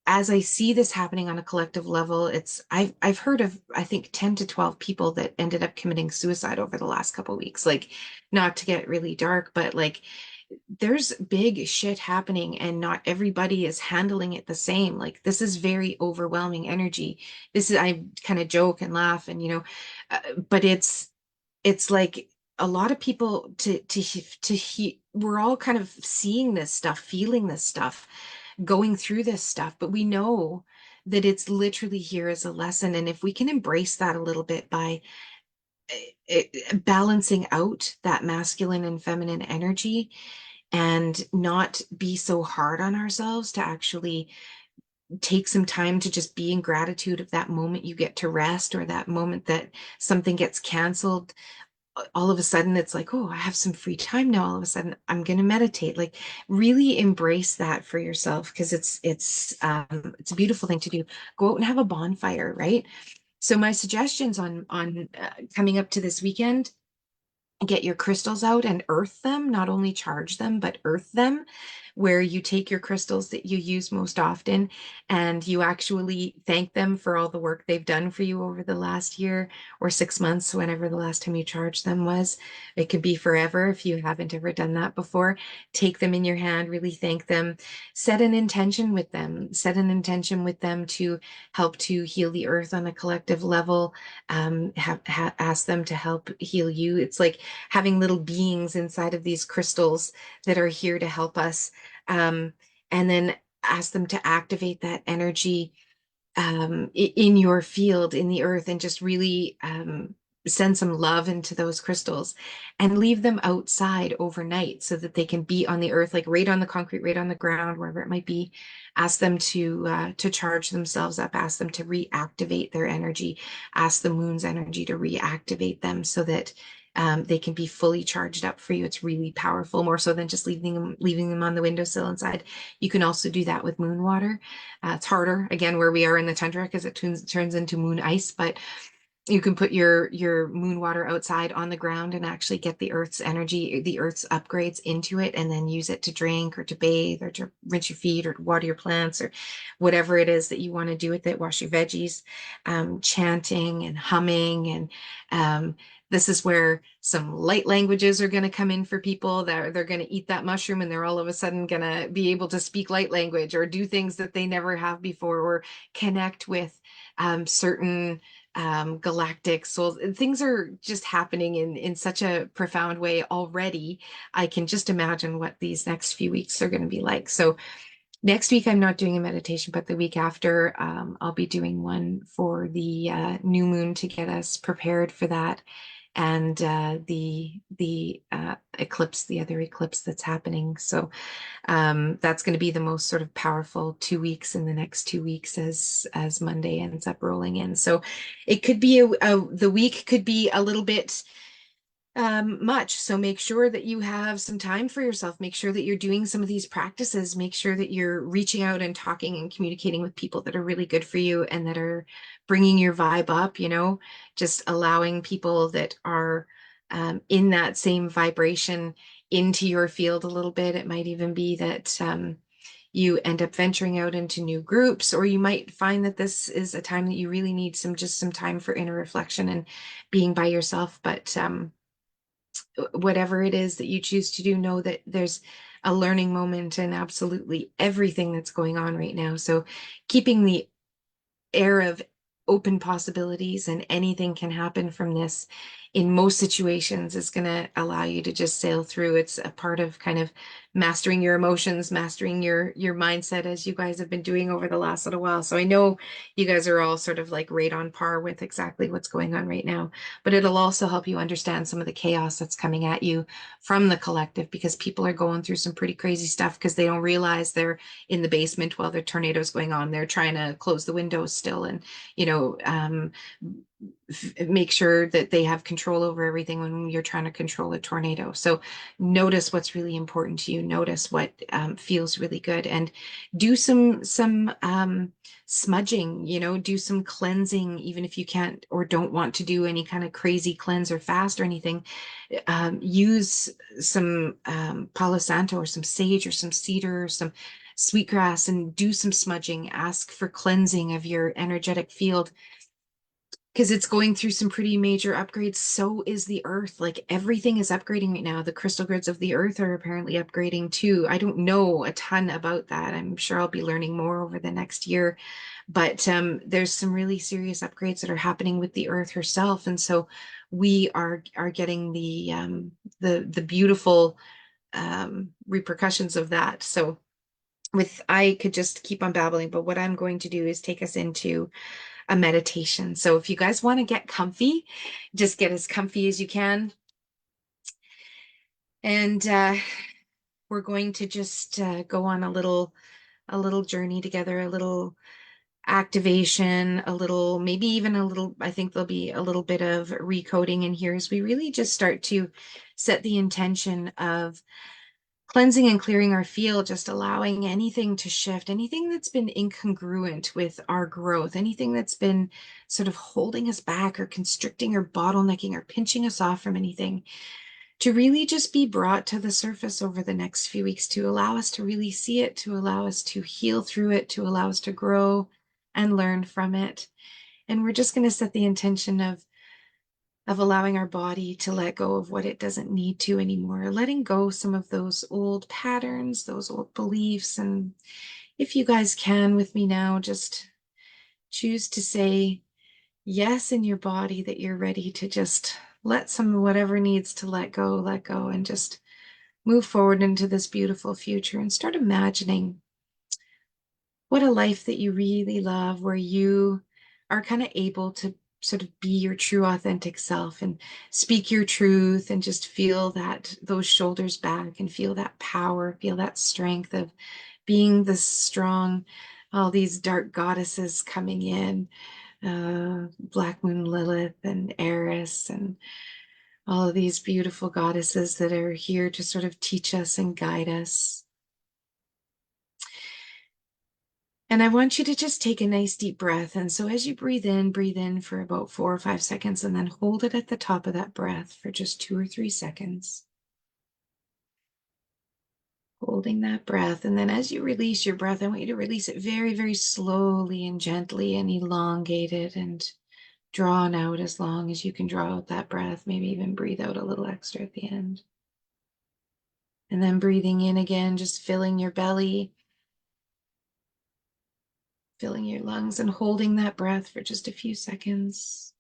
as I see this happening on a collective level, I've heard of, I think, 10 to 12 people that ended up committing suicide over the last couple of weeks. Like, not to get really dark, but like there's big shit happening and not everybody is handling it the same. Like, this is very overwhelming energy. This is, I kind of joke and laugh and but it's like a lot of people we're all kind of seeing this stuff, feeling this stuff, going through this stuff, but we know that it's literally here as a lesson. And if we can embrace that a little bit by balancing out that masculine and feminine energy and not be so hard on ourselves, to actually take some time to just be in gratitude of that moment you get to rest, or that moment that something gets canceled, all of a sudden it's like, oh, I have some free time now. All of a sudden I'm going to meditate. Like, really embrace that for yourself, because it's a beautiful thing to do. Go out and have a bonfire, right? So my suggestions on coming up to this weekend: get your crystals out and earth them, not only charge them, but earth them, where you take your crystals that you use most often and you actually thank them for all the work they've done for you over the last year or 6 months, whenever the last time you charged them was. It could be forever if you haven't ever done that before. Take them in your hand, really thank them, set an intention with them, to help to heal the earth on a collective level. Ask them to help heal you. It's like having little beings inside of these crystals that are here to help us. And then ask them to activate that energy in your field in the earth, and just really send some love into those crystals and leave them outside overnight so that they can be on the earth, like right on the concrete, right on the ground, wherever it might be. Ask them to charge themselves up, ask them to reactivate their energy, ask the moon's energy to reactivate them so that they can be fully charged up for you. It's really powerful, more so than just leaving them on the windowsill inside. You can also do that with moon water. It's harder, again, where we are in the tundra because it turns into moon ice, but you can put your moon water outside on the ground and actually get the earth's energy, the earth's upgrades into it, and then use it to drink or to bathe or to rinse your feet or to water your plants or whatever it is that you want to do with it. Wash your veggies. Chanting and humming, and this is where some light languages are going to come in for people that they're going to eat that mushroom and they're all of a sudden going to be able to speak light language or do things that they never have before, or connect with certain galactic souls. Things are just happening in such a profound way already. I can just imagine what these next few weeks are going to be like. So next week I'm not doing a meditation, but the week after I'll be doing one for the new moon to get us prepared for that, and the eclipse, the other eclipse that's happening. So that's going to be the most sort of powerful 2 weeks in the next 2 weeks as Monday ends up rolling in. So it could be the week could be a little bit much. So make sure that you have some time for yourself. Make sure that you're doing some of these practices. Make sure that you're reaching out and talking and communicating with people that are really good for you and that are bringing your vibe up, just allowing people that are in that same vibration into your field a little bit. It might even be that you end up venturing out into new groups, or you might find that this is a time that you really need some time for inner reflection and being by yourself. But whatever it is that you choose to do, know that there's a learning moment in absolutely everything that's going on right now. So keeping the air of open possibilities, and anything can happen from this in most situations, is going to allow you to just sail through. It's a part of kind of mastering your emotions, mastering your mindset, as you guys have been doing over the last little while. So I know you guys are all sort of like right on par with exactly what's going on right now, but it'll also help you understand some of the chaos that's coming at you from the collective, because people are going through some pretty crazy stuff because they don't realize they're in the basement while the tornado's going on. They're trying to close the windows still, and make sure that they have control over everything when you're trying to control a tornado. So notice what's really important to you. Notice what feels really good, and do some smudging. Do some cleansing, even if you can't or don't want to do any kind of crazy cleanse or fast or anything. Use some Palo Santo or some sage or some cedar or some sweetgrass and do some smudging. Ask for cleansing of your energetic field, because it's going through some pretty major upgrades. So is the earth. Like, everything is upgrading right now. The crystal grids of the earth are apparently upgrading too. I don't know a ton about that. I'm sure I'll be learning more over the next year, but there's some really serious upgrades that are happening with the earth herself. And so we are getting the beautiful repercussions of that. So I could just keep on babbling, but what I'm going to do is take us into a meditation. So if you guys want to get comfy, just get as comfy as you can. And we're going to just go on a little journey together, a little activation, maybe even a little, I think there'll be a little bit of recoding in here as we really just start to set the intention of cleansing and clearing our field, just allowing anything to shift, anything that's been incongruent with our growth, anything that's been sort of holding us back or constricting or bottlenecking or pinching us off from anything, to really just be brought to the surface over the next few weeks, to allow us to really see it, to allow us to heal through it, to allow us to grow and learn from it. And we're just going to set the intention of allowing our body to let go of what it doesn't need to anymore, letting go some of those old patterns, those old beliefs. And if you guys can with me now, just choose to say yes in your body, that you're ready to just let some of whatever needs to let go, and just move forward into this beautiful future, and start imagining what a life that you really love, where you are kind of able to sort of be your true authentic self and speak your truth and just feel that those shoulders back and feel that power, feel that strength of being this strong, all these dark goddesses coming in, Black Moon Lilith and Eris and all of these beautiful goddesses that are here to sort of teach us and guide us. And I want you to just take a nice deep breath. And so as you breathe in for about 4 or 5 seconds, and then hold it at the top of that breath for just 2 or 3 seconds. Holding that breath. And then as you release your breath, I want you to release it very, very slowly and gently and elongate it and drawn out as long as you can draw out that breath. Maybe even breathe out a little extra at the end. And then breathing in again, just filling your belly, filling your lungs, and holding that breath for just a few seconds.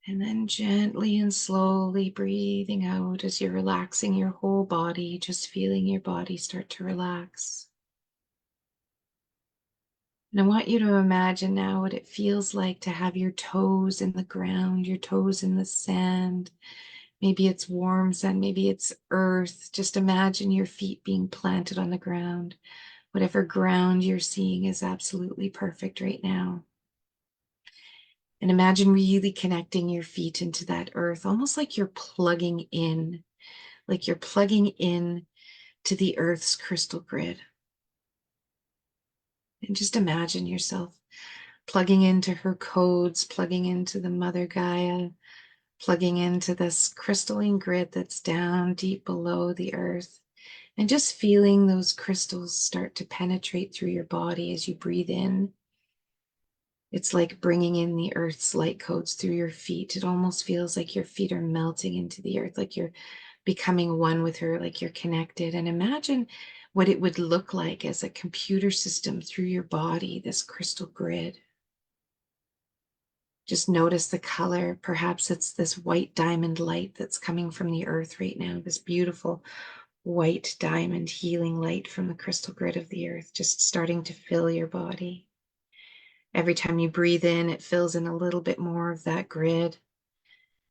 And then gently and slowly breathing out as you're relaxing your whole body, just feeling your body start to relax. And I want you to imagine now what it feels like to have your toes in the ground, your toes in the sand. Maybe it's warm sand, maybe it's earth. Just imagine your feet being planted on the ground. Whatever ground you're seeing is absolutely perfect right now. And imagine really connecting your feet into that earth, almost like you're plugging in to the earth's crystal grid. And just imagine yourself plugging into her codes, plugging into the Mother Gaia, plugging into this crystalline grid that's down deep below the earth, and just feeling those crystals start to penetrate through your body as you breathe in. It's like bringing in the earth's light codes through your feet. It almost feels like your feet are melting into the earth, like you're becoming one with her, like you're connected. And imagine what it would look like as a computer system through your body, this crystal grid. Just notice the color. Perhaps it's this white diamond light that's coming from the earth right now, this beautiful white diamond healing light from the crystal grid of the earth, just starting to fill your body. Every time you breathe in, it fills in a little bit more of that grid,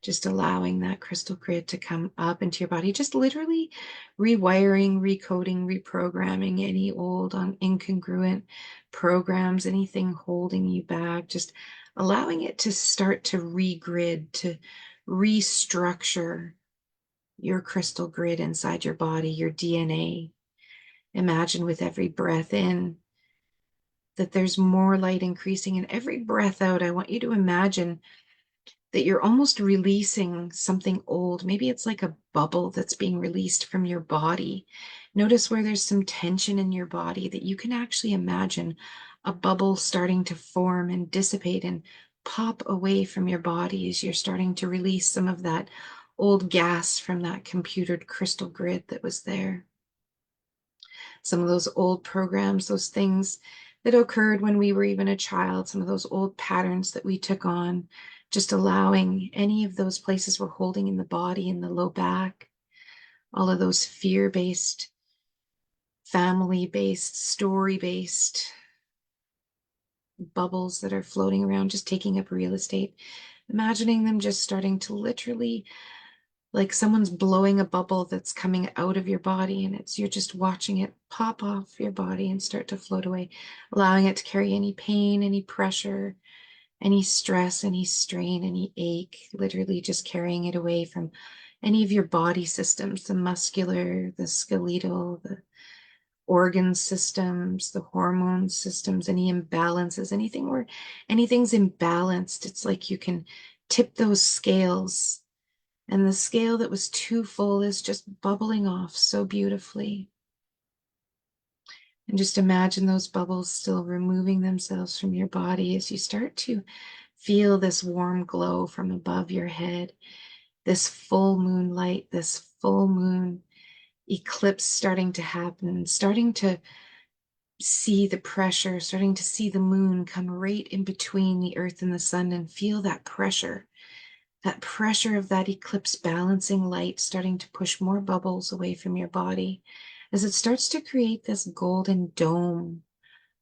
just allowing that crystal grid to come up into your body, just literally rewiring, recoding, reprogramming any old incongruent programs, anything holding you back, just allowing it to start to regrid, to restructure your crystal grid inside your body, your DNA. Imagine with every breath in that there's more light increasing, and every breath out, I want you to imagine that you're almost releasing something old. Maybe it's like a bubble that's being released from your body. Notice where there's some tension in your body, that you can actually imagine a bubble starting to form and dissipate and pop away from your body as you're starting to release some of that old gas from that computered crystal grid that was there. Some of those old programs, those things that occurred when we were even a child, some of those old patterns that we took on, just allowing any of those places we're holding in the body, in the low back, all of those fear-based, family-based, story-based bubbles that are floating around, just taking up real estate, imagining them just starting to literally, like someone's blowing a bubble that's coming out of your body, and you're just watching it pop off your body and start to float away, allowing it to carry any pain, any pressure, any stress, any strain, any ache, literally just carrying it away from any of your body systems, the muscular, the skeletal, the organ systems, the hormone systems, any imbalances, anything where anything's imbalanced. It's like you can tip those scales, and the scale that was too full is just bubbling off so beautifully. And just imagine those bubbles still removing themselves from your body as you start to feel this warm glow from above your head, this full moon light, this full moon eclipse starting to happen, starting to see the pressure, starting to see the moon come right in between the earth and the sun, and feel that pressure of that eclipse balancing light starting to push more bubbles away from your body as it starts to create this golden dome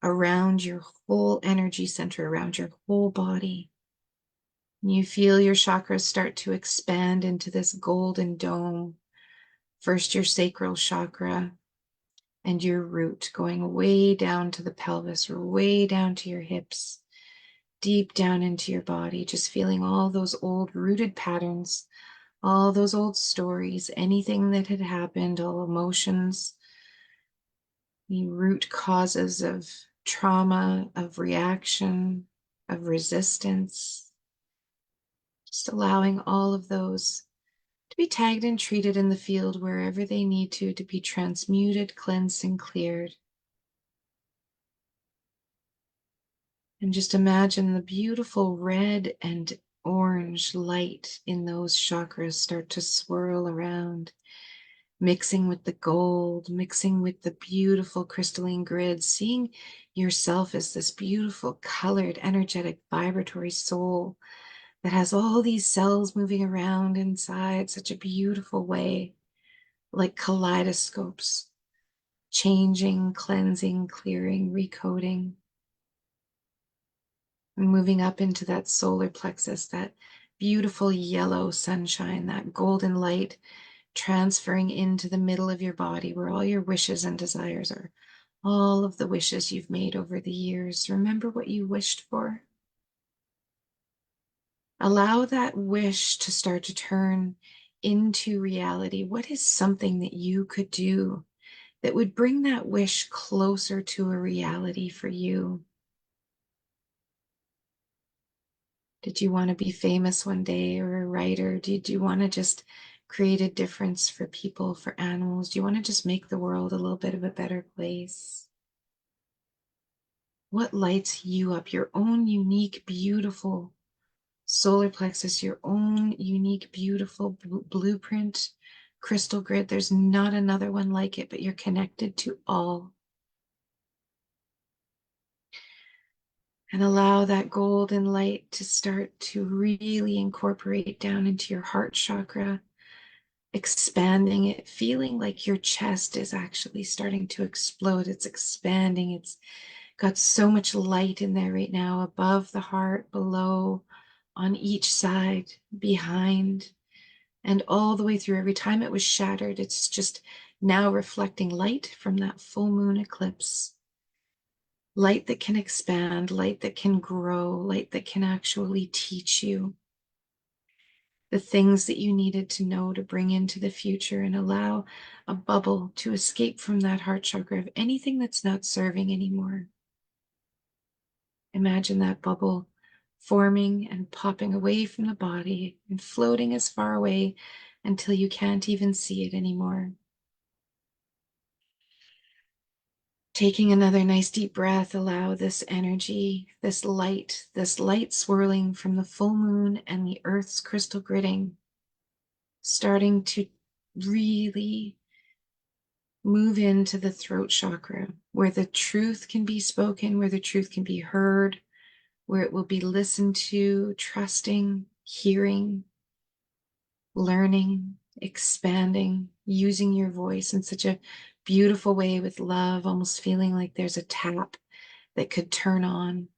around your whole energy center, around your whole body. You feel your chakras start to expand into this golden dome. First, your sacral chakra and your root going way down to the pelvis or way down to your hips, deep down into your body, just feeling all those old rooted patterns, all those old stories, anything that had happened, all emotions, the root causes of trauma, of reaction, of resistance, just allowing all of those to be tagged and treated in the field wherever they need to be transmuted, cleansed, and cleared. And just imagine the beautiful red and orange light in those chakras start to swirl around, mixing with the gold, mixing with the beautiful crystalline grids, seeing yourself as this beautiful, colored, energetic, vibratory soul that has all these cells moving around inside such a beautiful way, like kaleidoscopes, changing, cleansing, clearing, recoding, and moving up into that solar plexus, that beautiful yellow sunshine, that golden light transferring into the middle of your body where all your wishes and desires are, all of the wishes you've made over the years. Remember what you wished for. Allow that wish to start to turn into reality. What is something that you could do that would bring that wish closer to a reality for you? Did you want to be famous one day or a writer? Did you want to just create a difference for people, for animals? Do you want to just make the world a little bit of a better place? What lights you up? Your own unique, beautiful solar plexus, your own unique, beautiful blueprint, crystal grid. There's not another one like it, but you're connected to all. And allow that golden light to start to really incorporate down into your heart chakra, expanding it, feeling like your chest is actually starting to explode. It's expanding. It's got so much light in there right now, above the heart, below, on each side, behind, and all the way through. Every time it was shattered, it's just now reflecting light from that full moon eclipse. Light that can expand, light that can grow, light that can actually teach you the things that you needed to know to bring into the future, and allow a bubble to escape from that heart chakra of anything that's not serving anymore. Imagine that bubble forming and popping away from the body and floating as far away until you can't even see it anymore. Taking another nice deep breath, allow this energy, this light swirling from the full moon and the earth's crystal gridding, starting to really move into the throat chakra, where the truth can be spoken, where the truth can be heard, where it will be listened to, trusting, hearing, learning, expanding, using your voice in such a beautiful way with love, almost feeling like there's a tap that could turn on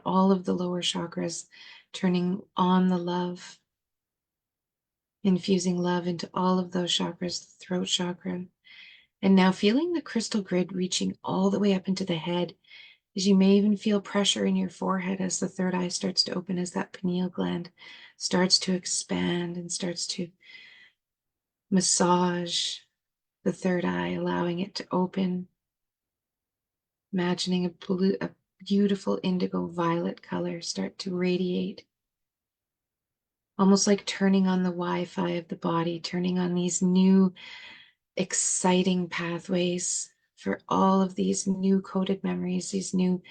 all of the lower chakras, turning on the love, infusing love into all of those chakras, the throat chakra. And now feeling the crystal grid reaching all the way up into the head, as you may even feel pressure in your forehead as the third eye starts to open, as that pineal gland starts to expand and starts to massage the third eye, allowing it to open, imagining a beautiful indigo violet color start to radiate, almost like turning on the Wi-Fi of the body, turning on these new exciting pathways for all of these new coded memories, these new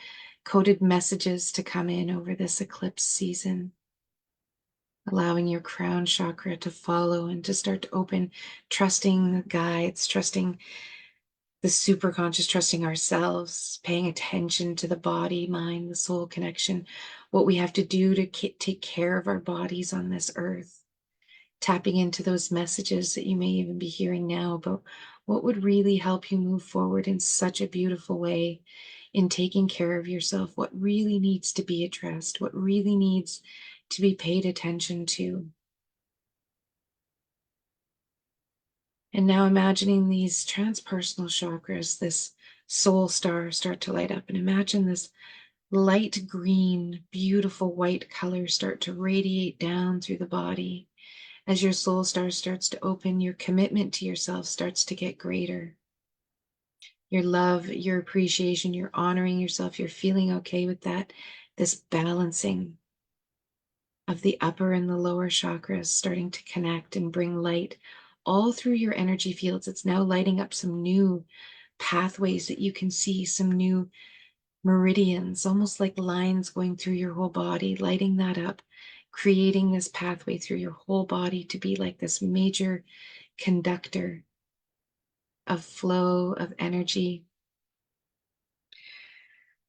coded messages to come in over this eclipse season, allowing your crown chakra to follow and to start to open, trusting the guides, trusting the superconscious, trusting ourselves, paying attention to the body, mind, the soul connection, what we have to do to take care of our bodies on this earth, tapping into those messages that you may even be hearing now about what would really help you move forward in such a beautiful way, in taking care of yourself, what really needs to be addressed, what really needs to be paid attention to. And now imagining these transpersonal chakras, this soul star, start to light up. And imagine this light green, beautiful white color start to radiate down through the body. As your soul star starts to open, your commitment to yourself starts to get greater. Your love, your appreciation, you're honoring yourself, you're feeling okay with that. This balancing of the upper and the lower chakras starting to connect and bring light all through your energy fields. It's now lighting up some new pathways that you can see, some new meridians, almost like lines going through your whole body, lighting that up, creating this pathway through your whole body to be like this major conductor of flow of energy.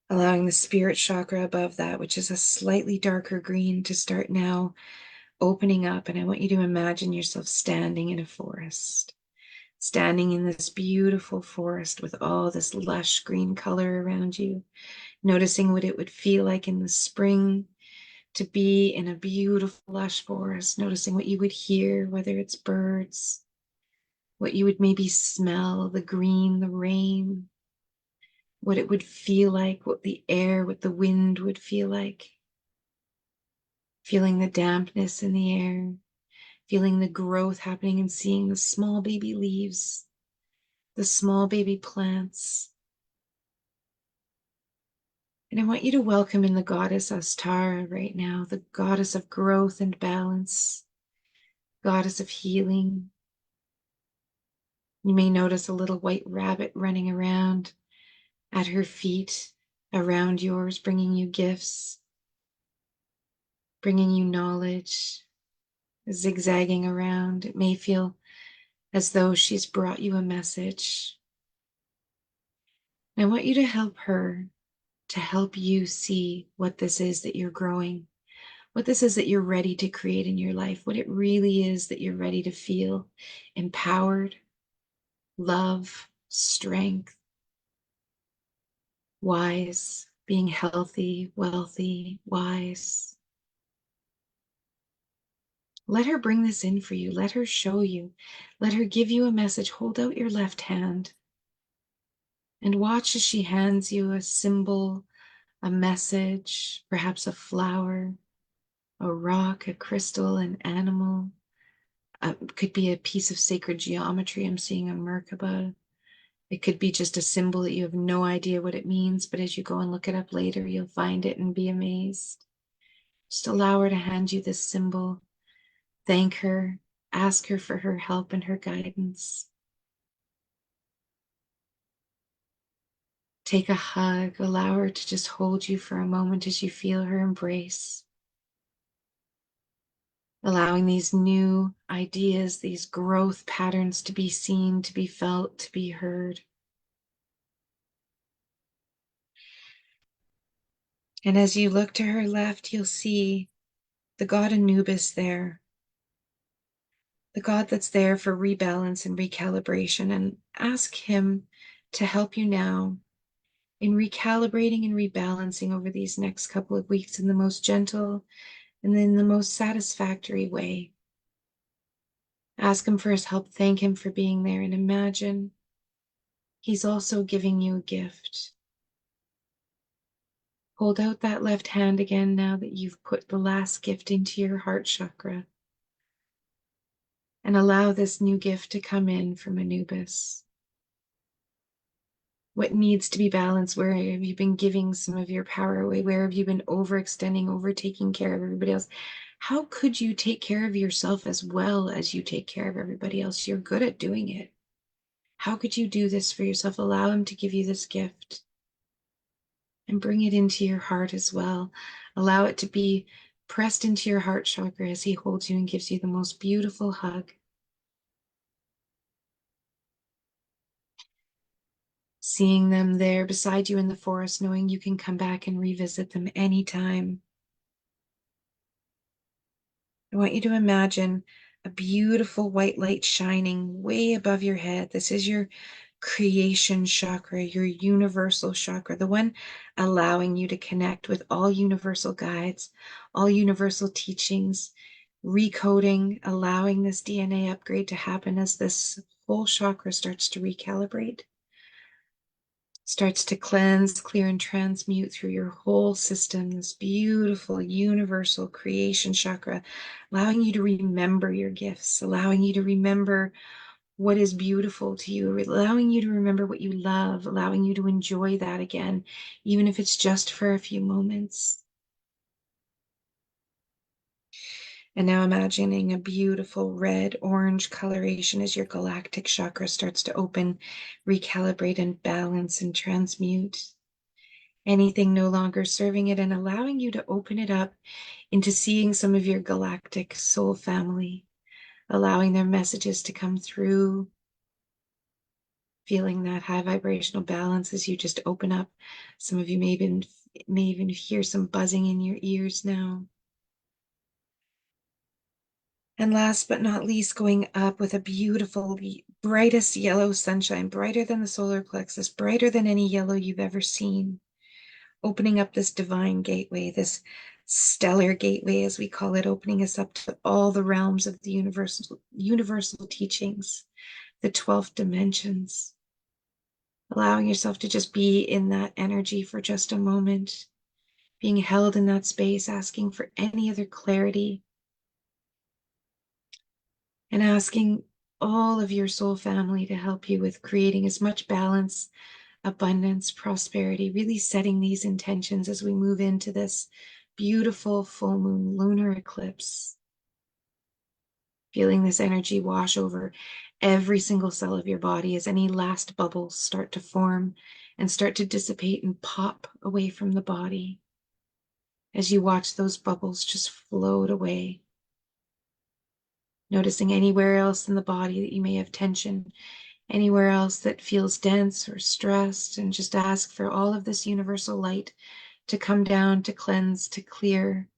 Allowing the spirit chakra above that, which is a slightly darker green, to start now opening up. And I want you to imagine yourself standing in a forest, standing in this beautiful forest with all this lush green color around you, noticing what it would feel like in the spring to be in a beautiful lush forest, noticing what you would hear, whether it's birds, what you would maybe smell, the green, the rain, what it would feel like, what the air, what the wind would feel like. Feeling the dampness in the air, feeling the growth happening and seeing the small baby leaves, the small baby plants. And I want you to welcome in the goddess Astara right now, the goddess of growth and balance, goddess of healing. You may notice a little white rabbit running around at her feet, around yours, bringing you gifts, bringing you knowledge, zigzagging around. It may feel as though she's brought you a message. And I want you to help her to help you see what this is that you're growing, what this is that you're ready to create in your life, what it really is that you're ready to feel empowered, love, strength, wise, being healthy, wealthy, wise. Let her bring this in for you. Let her show you. Let her give you a message. Hold out your left hand and watch as she hands you a symbol, a message, perhaps a flower, a rock, a crystal, an animal. It could be a piece of sacred geometry. I'm seeing a Merkaba. It could be just a symbol that you have no idea what it means, but as you go and look it up later, you'll find it and be amazed. Just allow her to hand you this symbol. Thank her. Ask her for her help and her guidance. Take a hug. Allow her to just hold you for a moment as you feel her embrace. Allowing these new ideas, these growth patterns to be seen, to be felt, to be heard. And as you look to her left, you'll see the god Anubis there, the god that's there for rebalance and recalibration. And ask him to help you now in recalibrating and rebalancing over these next couple of weeks in the most gentle and in the most satisfactory way. Ask him for his help, thank him for being there, and imagine he's also giving you a gift. Hold out that left hand again now that you've put the last gift into your heart chakra. And allow this new gift to come in from Anubis. What needs to be balanced? Where have you been giving some of your power away? Where have you been overextending, over taking care of everybody else? How could you take care of yourself as well as you take care of everybody else? You're good at doing it. How could you do this for yourself? Allow him to give you this gift and bring it into your heart as well. Allow it to be pressed into your heart chakra as he holds you and gives you the most beautiful hug. Seeing them there beside you in the forest, knowing you can come back and revisit them anytime. I want you to imagine a beautiful white light shining way above your head. This is your creation chakra, your universal chakra, the one allowing you to connect with all universal guides, all universal teachings, recoding, allowing this DNA upgrade to happen as this whole chakra starts to recalibrate, starts to cleanse, clear, and transmute through your whole system, this beautiful universal creation chakra, allowing you to remember your gifts, allowing you to remember what is beautiful to you, allowing you to remember what you love, allowing you to enjoy that again, even if it's just for a few moments. And now imagining a beautiful red orange coloration as your galactic chakra starts to open, recalibrate, and balance and transmute anything no longer serving it, and allowing you to open it up into seeing some of your galactic soul family, allowing their messages to come through, feeling that high vibrational balance as you just open up. Some of you may even hear some buzzing in your ears now. And last but not least, going up with a beautiful, brightest yellow sunshine, brighter than the solar plexus, brighter than any yellow you've ever seen. Opening up this divine gateway, this stellar gateway, as we call it, opening us up to all the realms of the universal teachings, the 12th dimensions. Allowing yourself to just be in that energy for just a moment, being held in that space, asking for any other clarity, and asking all of your soul family to help you with creating as much balance, abundance, prosperity, really setting these intentions as we move into this beautiful full moon lunar eclipse. Feeling this energy wash over every single cell of your body as any last bubbles start to form and start to dissipate and pop away from the body. As you watch those bubbles just float away. Noticing anywhere else in the body that you may have tension, anywhere else that feels dense or stressed, and just ask for all of this universal light to come down, to cleanse, to clear,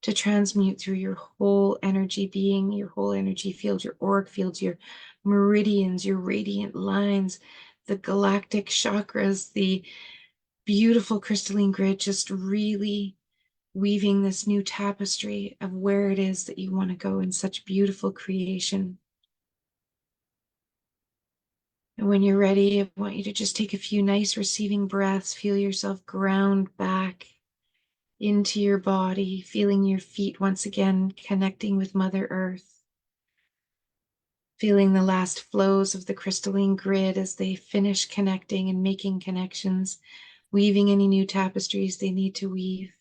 to transmute through your whole energy being, your whole energy field, your auric fields, your meridians, your radiant lines, the galactic chakras, the beautiful crystalline grid, just really weaving this new tapestry of where it is that you want to go in such beautiful creation. And when you're ready, I want you to just take a few nice receiving breaths, feel yourself ground back into your body, feeling your feet once again connecting with Mother Earth, feeling the last flows of the crystalline grid as they finish connecting and making connections, weaving any new tapestries they need to weave.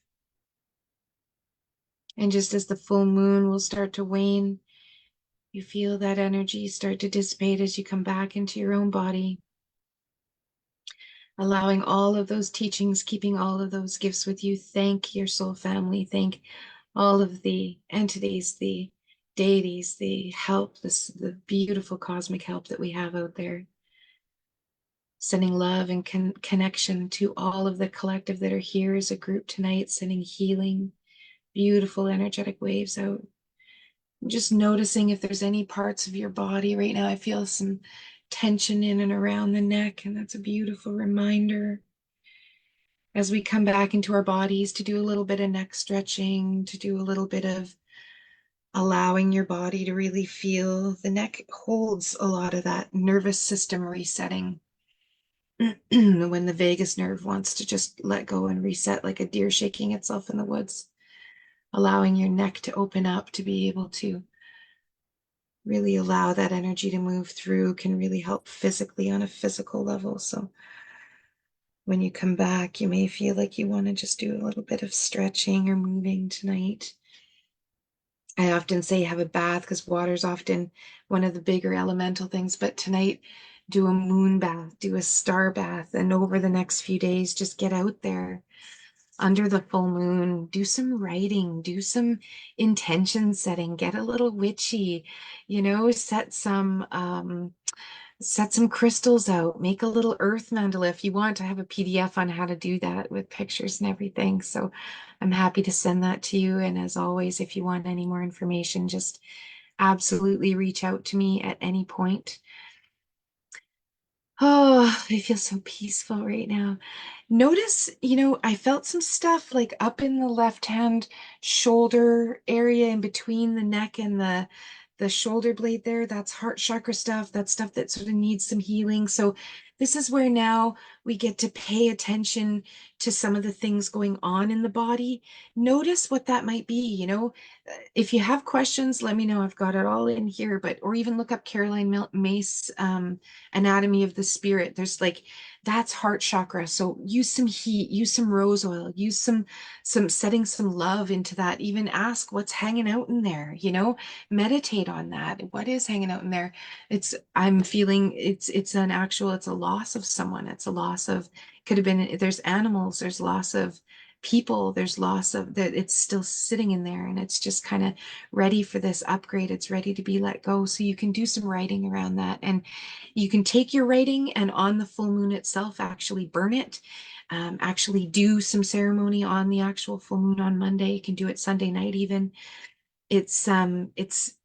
And just as the full moon will start to wane, you feel that energy start to dissipate as you come back into your own body, allowing all of those teachings, keeping all of those gifts with you. Thank your soul family. Thank all of the entities, the deities, the help, the beautiful cosmic help that we have out there. Sending love and connection to all of the collective that are here as a group tonight, sending healing, beautiful energetic waves out. Just noticing if there's any parts of your body right now. I feel some tension in and around the neck, and that's a beautiful reminder as we come back into our bodies to do a little bit of neck stretching, to do a little bit of allowing your body to really feel. The neck holds a lot of that nervous system resetting. When the vagus nerve wants to just let go and reset, like a deer shaking itself in the woods, allowing your neck to open up to be able to really allow that energy to move through can really help physically on a physical level. So when you come back, you may feel like you want to just do a little bit of stretching or moving tonight. I often say have a bath because water is often one of the bigger elemental things, but tonight do a moon bath, do a star bath, and over the next few days, just get out there under the full moon, do some writing, do some intention setting, get a little witchy, set some crystals out, make a little earth mandala if you want. To have a PDF on how to do that with pictures and everything. So I'm happy to send that to you. And as always, if you want any more information, just absolutely reach out to me at any point. Oh, I feel so peaceful right now. Notice, I felt some stuff like up in the left hand shoulder area in between the neck and the shoulder blade there. That's heart chakra stuff. That's stuff that sort of needs some healing. So this is where now we get to pay attention to some of the things going on in the body. Notice what that might be. If you have questions, let me know. I've got it all in here, but or even look up Caroline Mace, Anatomy of the Spirit. There's like that's heart chakra. So use some heat, use some rose oil, use some setting some love into that. Even ask what's hanging out in there. Meditate on that. What is hanging out in there? I'm feeling it's a loss of someone. It's a loss of could have been there's animals, there's loss of people, there's loss of that it's still sitting in there and it's just kind of ready for this upgrade. It's ready to be let go. So you can do some writing around that. And you can take your writing and on the full moon itself, actually burn it. Actually do some ceremony on the actual full moon on Monday. You can do it Sunday night even. It's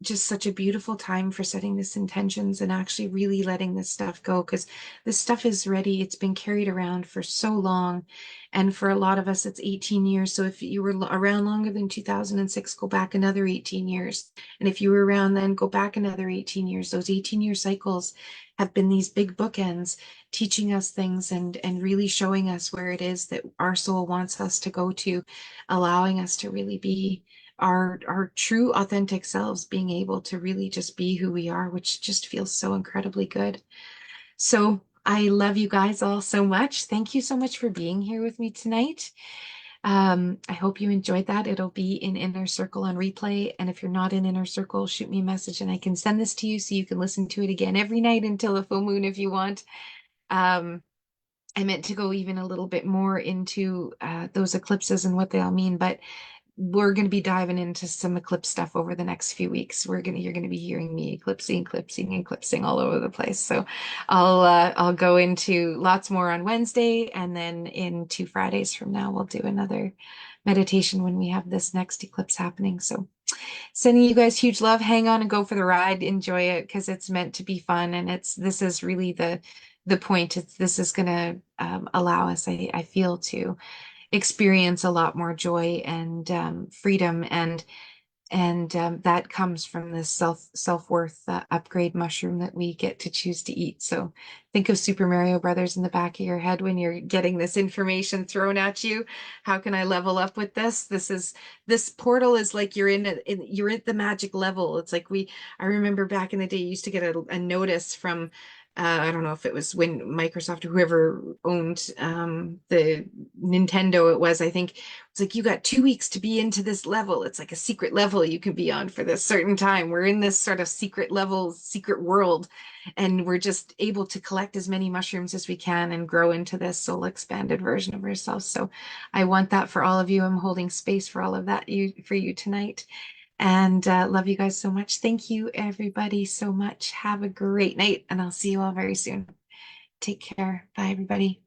just such a beautiful time for setting this intentions and actually really letting this stuff go because this stuff is ready. It's been carried around for so long. And for a lot of us, it's 18 years. So if you were around longer than 2006, go back another 18 years. And if you were around then, go back another 18 years. Those 18-year cycles have been these big bookends teaching us things and really showing us where it is that our soul wants us to go to, allowing us to really be our true authentic selves, being able to really just be who we are, which just feels so incredibly good. So I love you guys all so much. Thank you so much for being here with me tonight. I hope you enjoyed that. It'll be in Inner Circle on replay. And if you're not in Inner Circle, shoot me a message and I can send this to you so you can listen to it again every night until the full moon if you want. Um, I meant to go even a little bit more into those eclipses and what they all mean, but we're going to be diving into some eclipse stuff over the next few weeks. You're going to be hearing me eclipsing all over the place. So I'll go into lots more on Wednesday, and then in 2 Fridays from now we'll do another meditation when we have this next eclipse happening. So sending you guys huge love. Hang on and go for the ride. Enjoy it because it's meant to be fun, and this is really the point. This is going to allow us, I feel, to experience a lot more joy and freedom and that comes from this self-worth upgrade mushroom that we get to choose to eat. So think of Super Mario Brothers in the back of your head when you're getting this information thrown at you. How can I level up with this? This portal is like you're at the magic level. It's like I remember back in the day you used to get a notice from I don't know if it was when Microsoft or whoever owned the Nintendo it was, I think it's like you got 2 weeks to be into this level. It's like a secret level you can be on for this certain time. We're in this sort of secret level, secret world, and we're just able to collect as many mushrooms as we can and grow into this soul expanded version of ourselves. So I want that for all of you. I'm holding space for all of that for you tonight. And love you guys so much. Thank you, everybody, so much. Have a great night, and I'll see you all very soon. Take care. Bye, everybody.